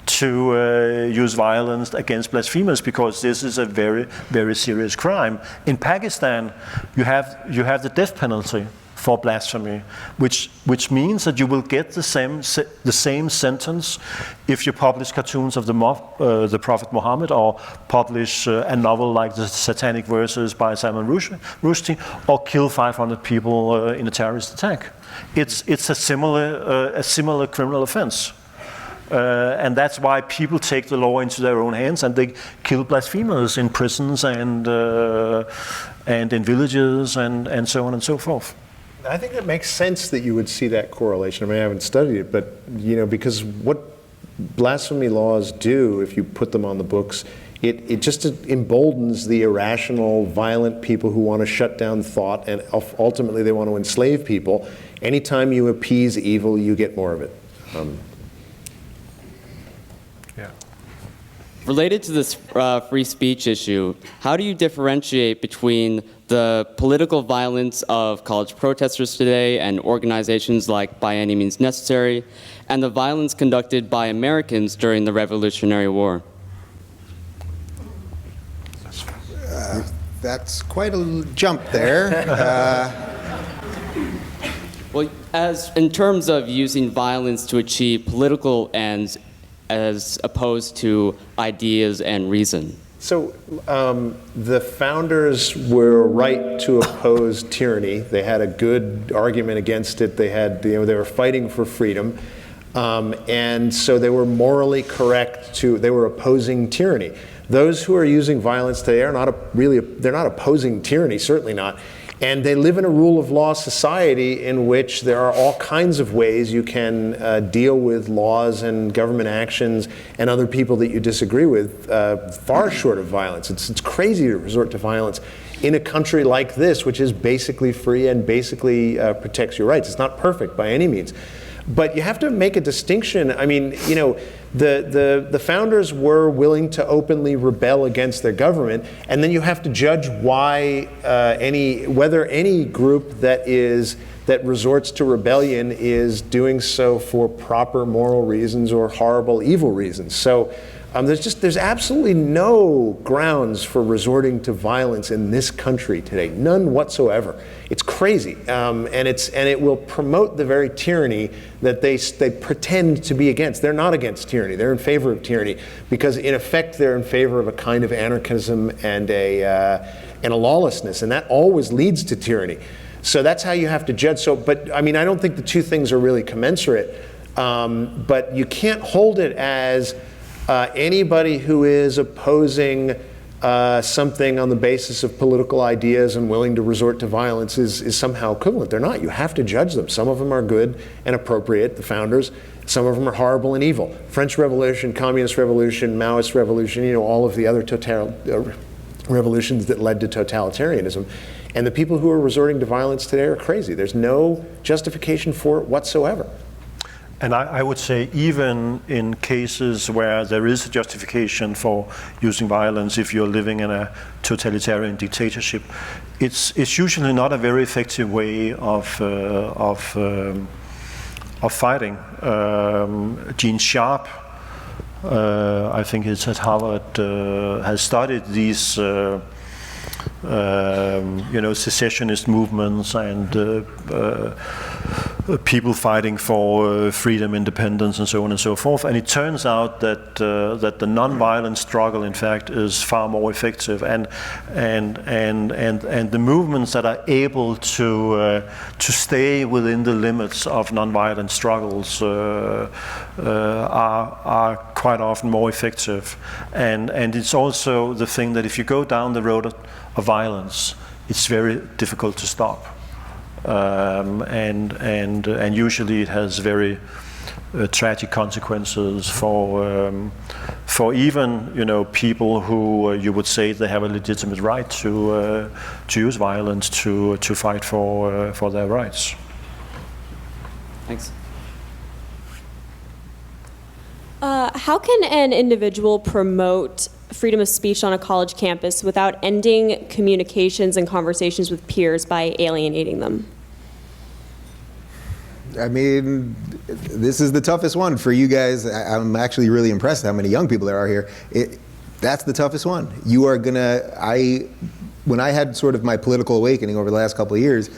to use violence against blasphemers because this is a very, very serious crime. In Pakistan, you have the death penalty for blasphemy, which means that you will get the same sentence if you publish cartoons of the Prophet Muhammad, or publish a novel like the Satanic Verses by Salman Rushdie, or kill 500 people in a terrorist attack. It's a similar criminal offense. And that's why people take the law into their own hands and they kill blasphemers in prisons and in villages and so on and so forth. I think it makes sense that you would see that correlation. I mean, I haven't studied it, but because what blasphemy laws do, if you put them on the books, it just emboldens the irrational, violent people who want to shut down thought, and ultimately they want to enslave people. Anytime you appease evil, you get more of it. Related to this free speech issue, how do you differentiate between the political violence of college protesters today and organizations like By Any Means Necessary, and the violence conducted by Americans during the Revolutionary War? That's quite a jump there. Well, as in terms of using violence to achieve political ends, as opposed to ideas and reason. So the founders were right to oppose tyranny. They had a good argument against it. They had, they were fighting for freedom, and so they were morally correct they were opposing tyranny. Those who are using violence today are not they're not opposing tyranny, certainly not. And they live in a rule of law society in which there are all kinds of ways you can deal with laws and government actions and other people that you disagree with, far short of violence. It's crazy to resort to violence in a country like this, which is basically free and basically protects your rights. It's not perfect by any means. But you have to make a distinction. I mean, the founders were willing to openly rebel against their government, and then you have to judge whether any group that resorts to rebellion is doing so for proper moral reasons or horrible evil reasons. So there's absolutely no grounds for resorting to violence in this country today, none whatsoever. It's crazy, and it will promote the very tyranny that they pretend to be against. They're not against tyranny; they're in favor of tyranny because, in effect, they're in favor of a kind of anarchism and a lawlessness, and that always leads to tyranny. So that's how you have to judge. But I mean, I don't think the two things are really commensurate. But you can't hold it as anybody who is opposing something on the basis of political ideas and willing to resort to violence is somehow equivalent. They're not. You have to judge them. Some of them are good and appropriate, the founders. Some of them are horrible and evil. French Revolution, Communist Revolution, Maoist Revolution, all of the other revolutions that led to totalitarianism. And the people who are resorting to violence today are crazy. There's no justification for it whatsoever. And I would say even in cases where there is a justification for using violence, if you're living in a totalitarian dictatorship, it's usually not a very effective way of fighting. Gene Sharp, I think it's at Harvard, has studied these secessionist movements and people fighting for freedom, independence, and so on and so forth. And it turns out that the non-violent struggle, in fact, is far more effective. And the movements that are able to stay within the limits of non-violent struggles are quite often more effective. And it's also the thing that if you go down the road of violence, it's very difficult to stop. And usually it has very tragic consequences for even people who you would say they have a legitimate right to use violence to fight for their rights. Thanks. How can an individual promote freedom of speech on a college campus without ending communications and conversations with peers by alienating them? I mean, this is the toughest one for you guys. I'm actually really impressed how many young people there are here. That's the toughest one. You are gonna, when I had sort of my political awakening over the last couple of years,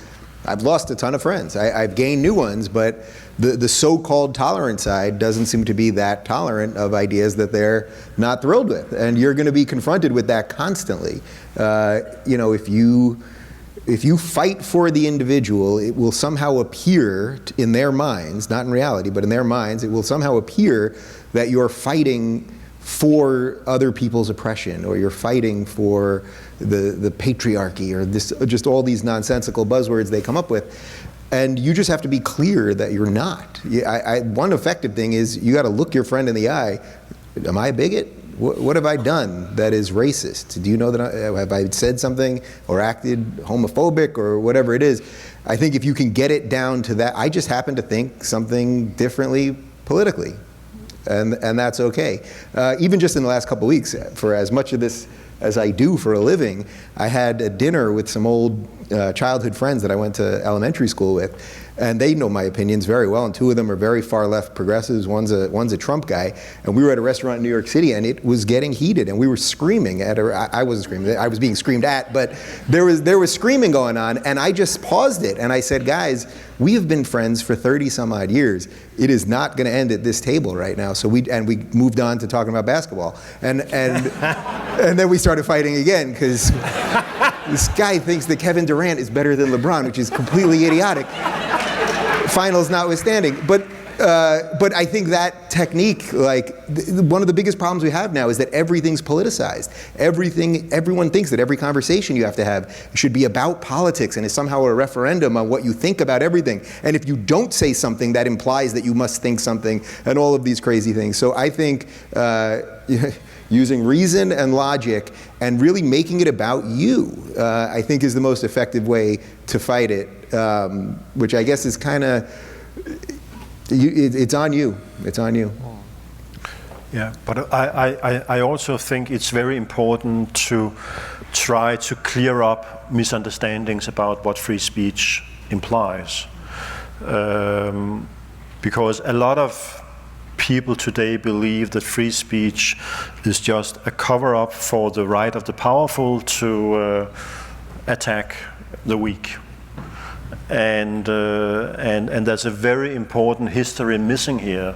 I've lost a ton of friends. I've gained new ones, but the so-called tolerant side doesn't seem to be that tolerant of ideas that they're not thrilled with. And you're gonna be confronted with that constantly. If you fight for the individual, it will somehow appear in their minds, not in reality, but in their minds, it will somehow appear that you're fighting for other people's oppression, or you're fighting for the patriarchy, or just all these nonsensical buzzwords they come up with. And you just have to be clear that you're not. One effective thing is you got to look your friend in the eye. Am I a bigot? What have I done that is racist? Do you know that have I said something or acted homophobic or whatever it is? I think if you can get it down to that, I just happen to think something differently politically, and that's okay. Even just in the last couple of weeks, for as much of this as I do for a living, I had a dinner with some old childhood friends that I went to elementary school with, and they know my opinions very well, and two of them are very far left progressives. One's a Trump guy, and we were at a restaurant in New York City, and it was getting heated, and we were screaming at her. I wasn't screaming, I was being screamed at, but there was screaming going on, and I just paused it, and I said, guys, we have been friends for 30 some odd years. It is not gonna end at this table right now. So we moved on to talking about basketball. And then we started fighting again, because this guy thinks that Kevin Durant is better than LeBron, which is completely idiotic. Finals notwithstanding. But I think that technique, one of the biggest problems we have now is that everything's politicized. Everyone thinks that every conversation you have to have should be about politics and is somehow a referendum on what you think about everything. And if you don't say something, that implies that you must think something, and all of these crazy things. So I think using reason and logic and really making it about you, I think is the most effective way to fight it, which I guess is kind of, it's on you. It's on you. Yeah, but I also think it's very important to try to clear up misunderstandings about what free speech implies. Because a lot of people today believe that free speech is just a cover-up for the right of the powerful to attack the weak. And there's a very important history missing here.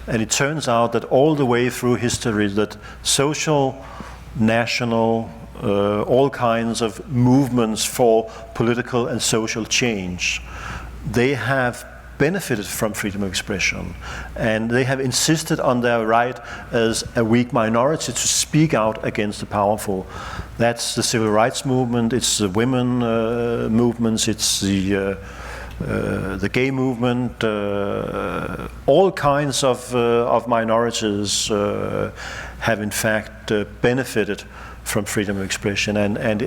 And it turns out that all the way through history that social, national, all kinds of movements for political and social change, they have benefited from freedom of expression, and they have insisted on their right as a weak minority to speak out against the powerful. That's the civil rights movement, it's the women movements, it's the gay movement. All kinds of minorities have in fact benefited from freedom of expression, and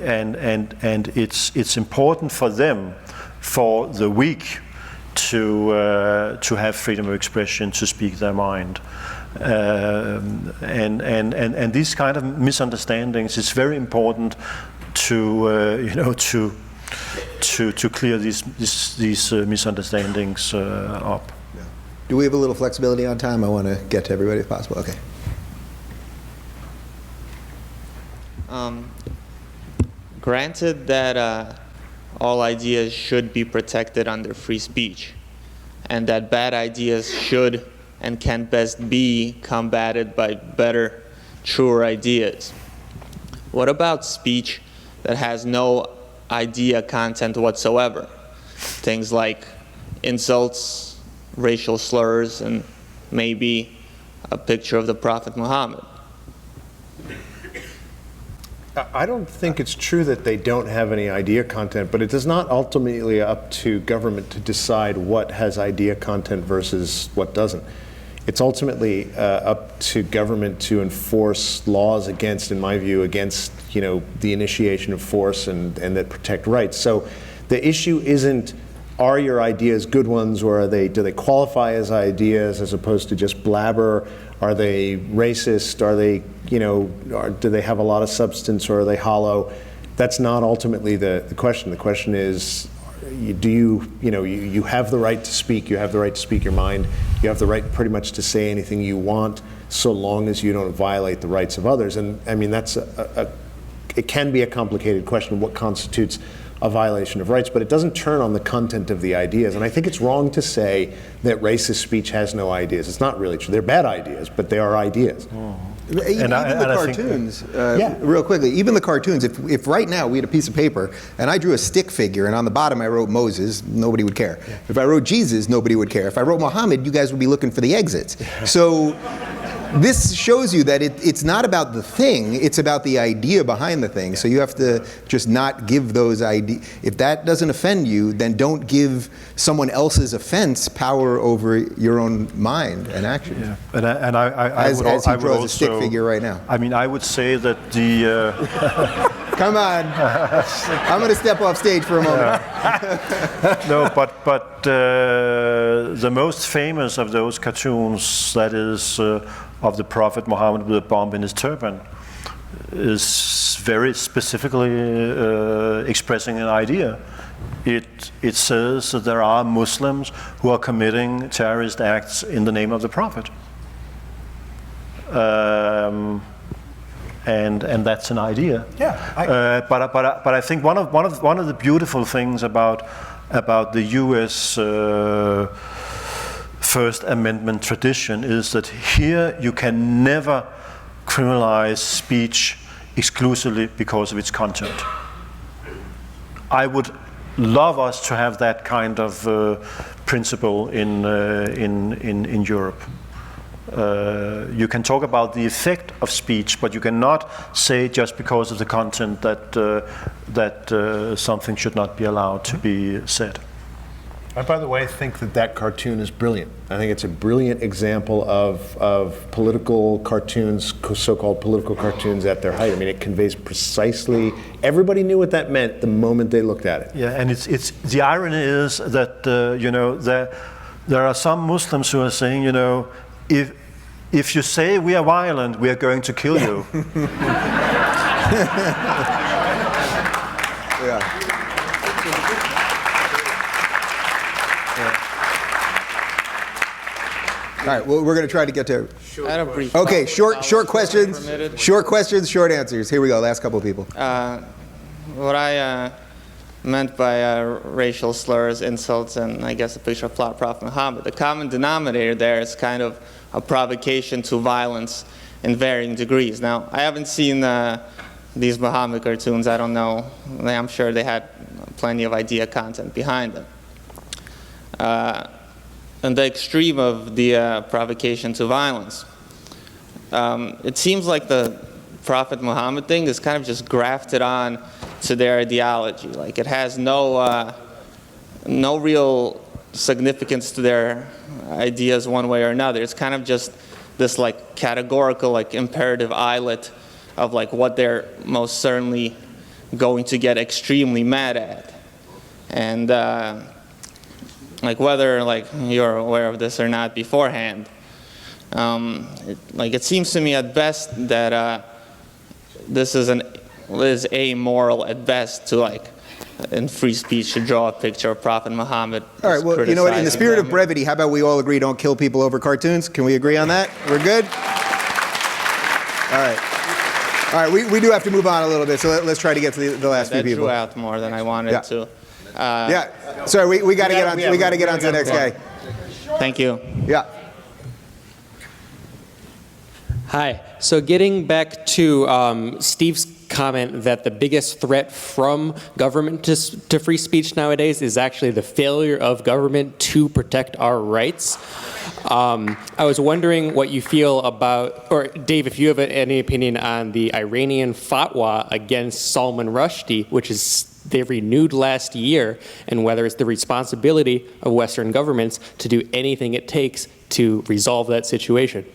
it's important for them, for the weak, to have freedom of expression, to speak their mind, and these kind of misunderstandings. It's very important to to clear these misunderstandings up. Yeah. Do we have a little flexibility on time? I want to get to everybody if possible. Okay. Granted that all ideas should be protected under free speech, and that bad ideas should and can best be combated by better, truer ideas. What about speech that has no idea content whatsoever? Things like insults, racial slurs, and maybe a picture of the Prophet Muhammad. I don't think it's true that they don't have any idea content, but it is not ultimately up to government to decide what has idea content versus what doesn't. It's ultimately up to government to enforce laws against, in my view, against the initiation of force and that protect rights. So the issue isn't, are your ideas good ones, or do they qualify as ideas as opposed to just blabber? Are they racist? Are they, do they have a lot of substance, or are they hollow? That's not ultimately the question. The question is, you have the right to speak, you have the right to speak your mind, you have the right pretty much to say anything you want, so long as you don't violate the rights of others. And I mean, that's it can be a complicated question, what constitutes a violation of rights, but it doesn't turn on the content of the ideas. And I think it's wrong to say that racist speech has no ideas. It's not really true. They're bad ideas, but they are ideas. Even the cartoons, real quickly, even the cartoons, if right now we had a piece of paper and I drew a stick figure and on the bottom I wrote Moses, nobody would care. Yeah. If I wrote Jesus, nobody would care. If I wrote Muhammad, you guys would be looking for the exits. Yeah. So this shows you that it's not about the thing, it's about the idea behind the thing. So you have to just not give those ideas. If that doesn't offend you, then don't give someone else's offense power over your own mind and action. Yeah. And I would as he draws also, a stick figure right now. I mean, I would say that the... Come on. I'm going to step off stage for a moment. No, but the most famous of those cartoons, that is of the Prophet Muhammad with a bomb in his turban, is very specifically expressing an idea. It says that there are Muslims who are committing terrorist acts in the name of the Prophet. And that's an idea. Yeah. But I think one of the beautiful things about the U.S. First Amendment tradition is that here you can never criminalize speech exclusively because of its content. I would love us to have that kind of principle in Europe. You can talk about the effect of speech, but you cannot say just because of the content that something should not be allowed to be said. I, by the way, think that cartoon is brilliant. I think it's a brilliant example of political cartoons, so-called political cartoons at their height. I mean, it conveys precisely, everybody knew what that meant the moment they looked at it. Yeah, and it's the irony is that, there are some Muslims who are saying, if you say we are violent, we are going to kill you. Yeah. All right, well, we're going to try to get to... Okay, short questions, short answers. Here we go, last couple of people. What I meant by racial slurs, insults, and I guess a picture of Prophet Muhammad, the common denominator there is kind of a provocation to violence in varying degrees. Now, I haven't seen these Muhammad cartoons. I don't know. I'm sure they had plenty of idea content behind them. And the extreme of the provocation to violence. It seems like the Prophet Muhammad thing is kind of just grafted on to their ideology. Like it has no real significance to their ideas one way or another. It's kind of just this like categorical, like imperative islet of like what they're most certainly going to get extremely mad at. And like whether like you're aware of this or not beforehand, it seems to me at best that this is amoral at best to like in free speech to draw a picture of Prophet Muhammad. All right, well, you know what, in the spirit of brevity, how about we all agree don't kill people over cartoons? Can we agree on that? We're good? All right, we do have to move on a little bit, so let's try to get to the last few people. That drew out more than I wanted to. Sorry, we got to get on to the next guy. Thank you. Yeah. Hi. So getting back to Steve's comment that the biggest threat from government to free speech nowadays is actually the failure of government to protect our rights. I was wondering what you feel about, or Dave, if you have any opinion on the Iranian fatwa against Salman Rushdie, which is they renewed last year, and whether it's the responsibility of Western governments to do anything it takes to resolve that situation.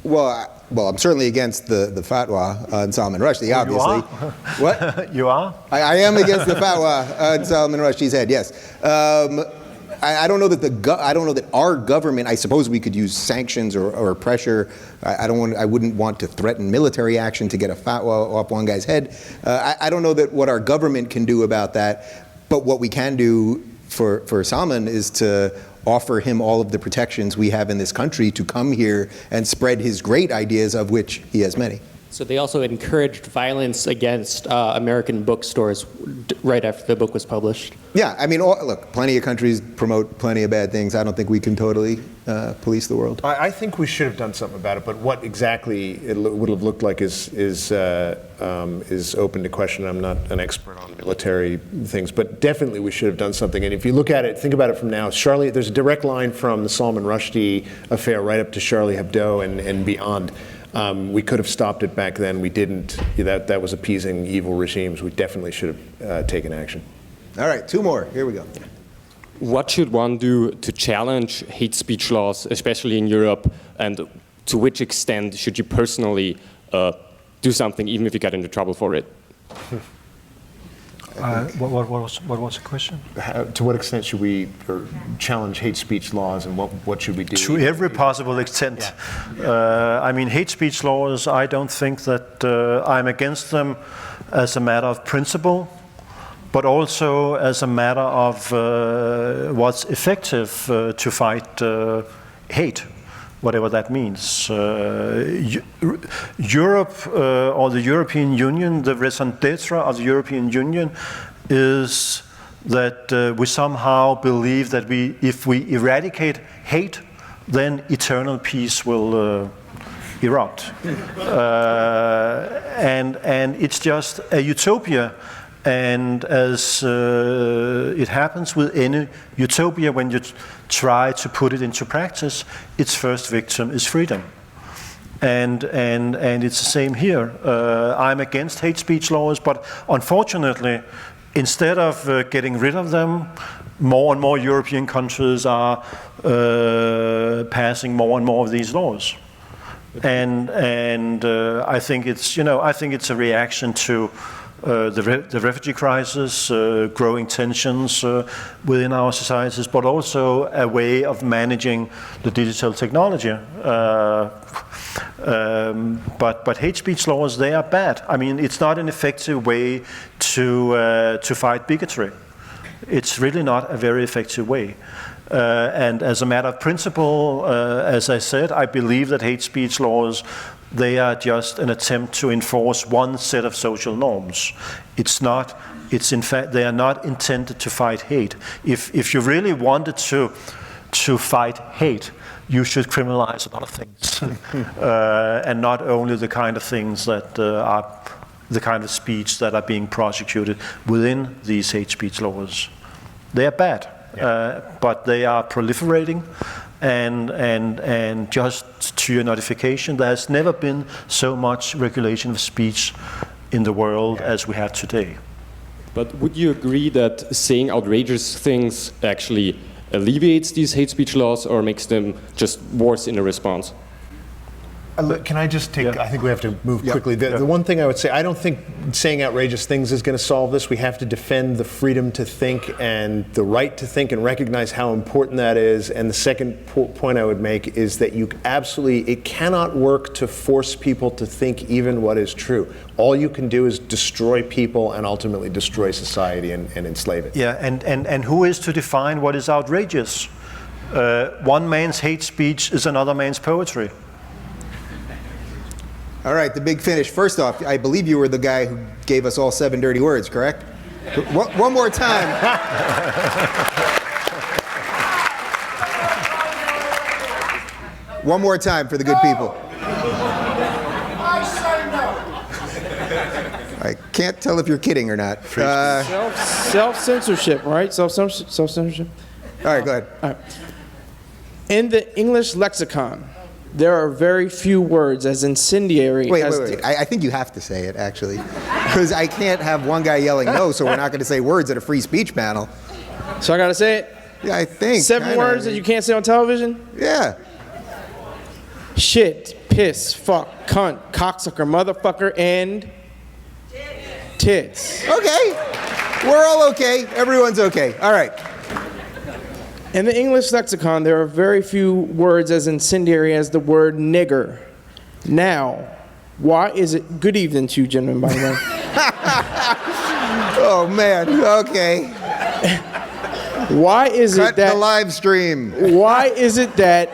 Well, I'm certainly against the fatwa on Salman Rushdie, obviously. You are? What? You are? I am against the fatwa on Salman Rushdie's head, yes. I don't know that I don't know that our government, I suppose we could use sanctions or pressure. I wouldn't want to threaten military action to get a fatwa off one guy's head. I don't know that what our government can do about that, but what we can do for Salman is to offer him all of the protections we have in this country to come here and spread his great ideas, of which he has many. So they also encouraged violence against American bookstores right after the book was published. Yeah, I mean, look, plenty of countries promote plenty of bad things. I don't think we can totally police the world. I think we should have done something about it, but what exactly it would have looked like is open to question. I'm not an expert on military things, but definitely we should have done something. And if you look at it, think about it from now. There's a direct line from the Salman Rushdie affair right up to Charlie Hebdo and beyond. We could have stopped it back then. We didn't. That was appeasing evil regimes. We definitely should have taken action. All right, two more. Here we go. What should one do to challenge hate speech laws, especially in Europe, and to which extent should you personally do something, even if you get into trouble for it? What was the question? To what extent should we challenge hate speech laws, and what should we do? To every possible extent. Yeah. I mean, hate speech laws, I don't think that I'm against them as a matter of principle, but also as a matter of what's effective to fight hate, whatever that means. Europe or the European Union, the raison d'etre of the European Union is that we somehow believe that if we eradicate hate, then eternal peace will erupt. And it's just a utopia. And as it happens with any utopia, when you try to put it into practice, its first victim is freedom. And it's the same here. I'm against hate speech laws, but unfortunately, instead of getting rid of them, more and more European countries are passing more and more of these laws. And I think it's a reaction to the refugee crisis, growing tensions within our societies, but also a way of managing the digital technology. But hate speech laws, they are bad. I mean, it's not an effective way to fight bigotry. It's really not a very effective way. And as a matter of principle, as I said, I believe that hate speech laws, they are just an attempt to enforce one set of social norms. It's in fact, they are not intended to fight hate. If you really wanted to fight hate, you should criminalize a lot of things. And not only the kind of things that are the kind of speech that are being prosecuted within these hate speech laws. They are bad, but they are proliferating. And just to your notification, there's never been so much regulation of speech in the world as we have today. But would you agree that saying outrageous things actually alleviates these hate speech laws or makes them just worse in a response? Can I just take, I think we have to move quickly. The one thing I would say, I don't think saying outrageous things is going to solve this. We have to defend the freedom to think and the right to think and recognize how important that is. And the second point I would make is that it cannot work to force people to think even what is true. All you can do is destroy people and ultimately destroy society and enslave it. Yeah, and who is to define what is outrageous? One man's hate speech is another man's poetry. All right, the big finish. First off, I believe you were the guy who gave us all 7 dirty words, correct? One more time. One more time for the good people. I say no. can't tell if you're kidding or not. Self-censorship, right? Self-censorship. All right, go ahead. All right. In the English lexicon, there are very few words as incendiary Wait. I think you have to say it, actually. Because I can't have one guy yelling no, so we're not going to say words at a free speech panel. So I got to say it? Yeah, I think. 7 words that you can't say on television? Yeah. Shit, piss, fuck, cunt, cocksucker, motherfucker, and tits. Okay. We're all okay. Everyone's okay. All right. In the English lexicon, there are very few words as incendiary as the word nigger. Now, why is it... Good evening to you, gentlemen, by the way. Oh, man. Okay. Why is Cut it that... the live stream. Why is it that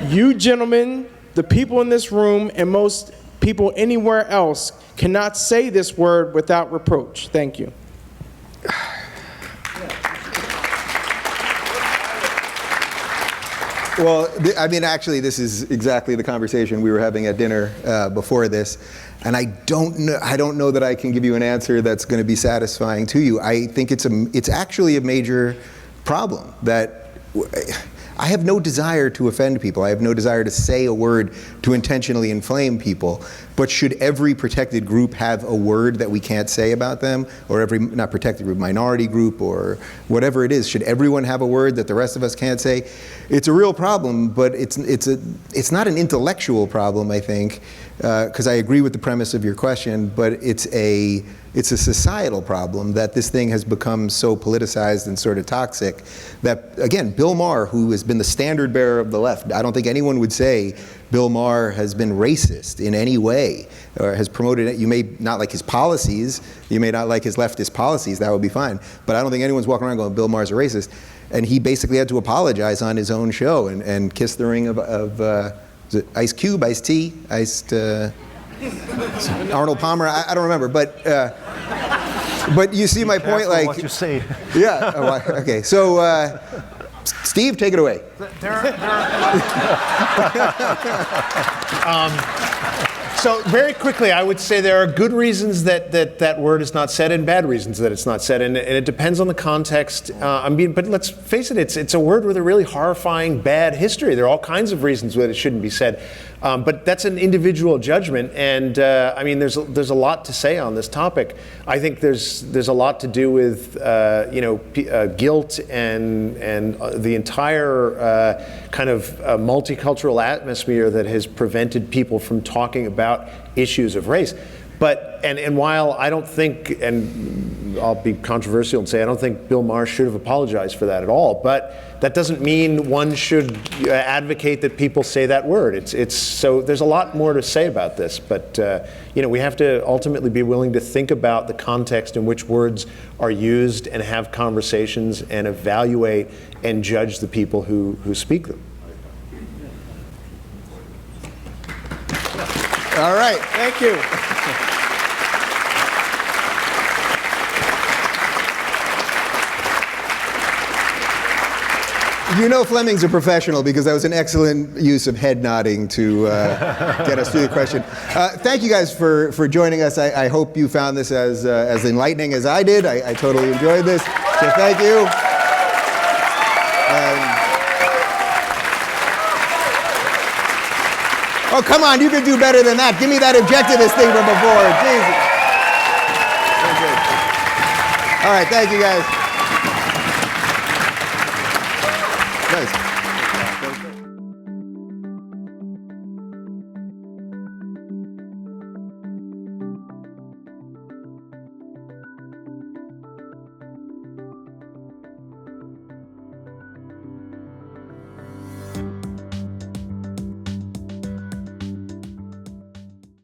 you gentlemen, the people in this room, and most people anywhere else cannot say this word without reproach? Thank you. Well, I mean, actually, this is exactly the conversation we were having at dinner before this, and I don't know that I can give you an answer that's going to be satisfying to you. I think it's actually a major problem that I have no desire to offend people. I have no desire to say a word to intentionally inflame people. But should every protected group have a word that we can't say about them, or every not protected group, minority group, or whatever it is? Should everyone have a word that the rest of us can't say? It's a real problem, but it's not an intellectual problem, I think, because I agree with the premise of your question. But it's a societal problem that this thing has become so politicized and sort of toxic that, again, Bill Maher, who has been the standard bearer of the left, I don't think anyone would say Bill Maher has been racist in any way or has promoted it. You may not like his policies, you may not like his leftist policies, that would be fine. But I don't think anyone's walking around going, Bill Maher's a racist. And he basically had to apologize on his own show and kiss the ring of is it Ice Cube, Ice T, Iced Arnold Palmer, I don't remember, but you see my point, like what you say. Yeah. Oh, okay. So, Steve, take it away. So very quickly, I would say there are good reasons that word is not said and bad reasons that it's not said, and it depends on the context. But let's face it, it's a word with a really horrifying bad history. There are all kinds of reasons that it shouldn't be said, but that's an individual judgment. And I mean, there's a lot to say on this topic. I think there's a lot to do with guilt and the entire kind of multicultural atmosphere that has prevented people from talking about issues of race. But, and while I don't think, and I'll be controversial and say I don't think Bill Maher should have apologized for that at all, but that doesn't mean one should advocate that people say that word. So there's a lot more to say about this, but we have to ultimately be willing to think about the context in which words are used and have conversations and evaluate and judge the people who speak them. All right. Thank you. You know Flemming's a professional because that was an excellent use of head nodding to get us through the question. Thank you guys for joining us. I hope you found this as enlightening as I did. I totally enjoyed this. So thank you. Oh, come on, you can do better than that. Give me that objectivist thing from before. Jesus. All right, thank you guys. Nice.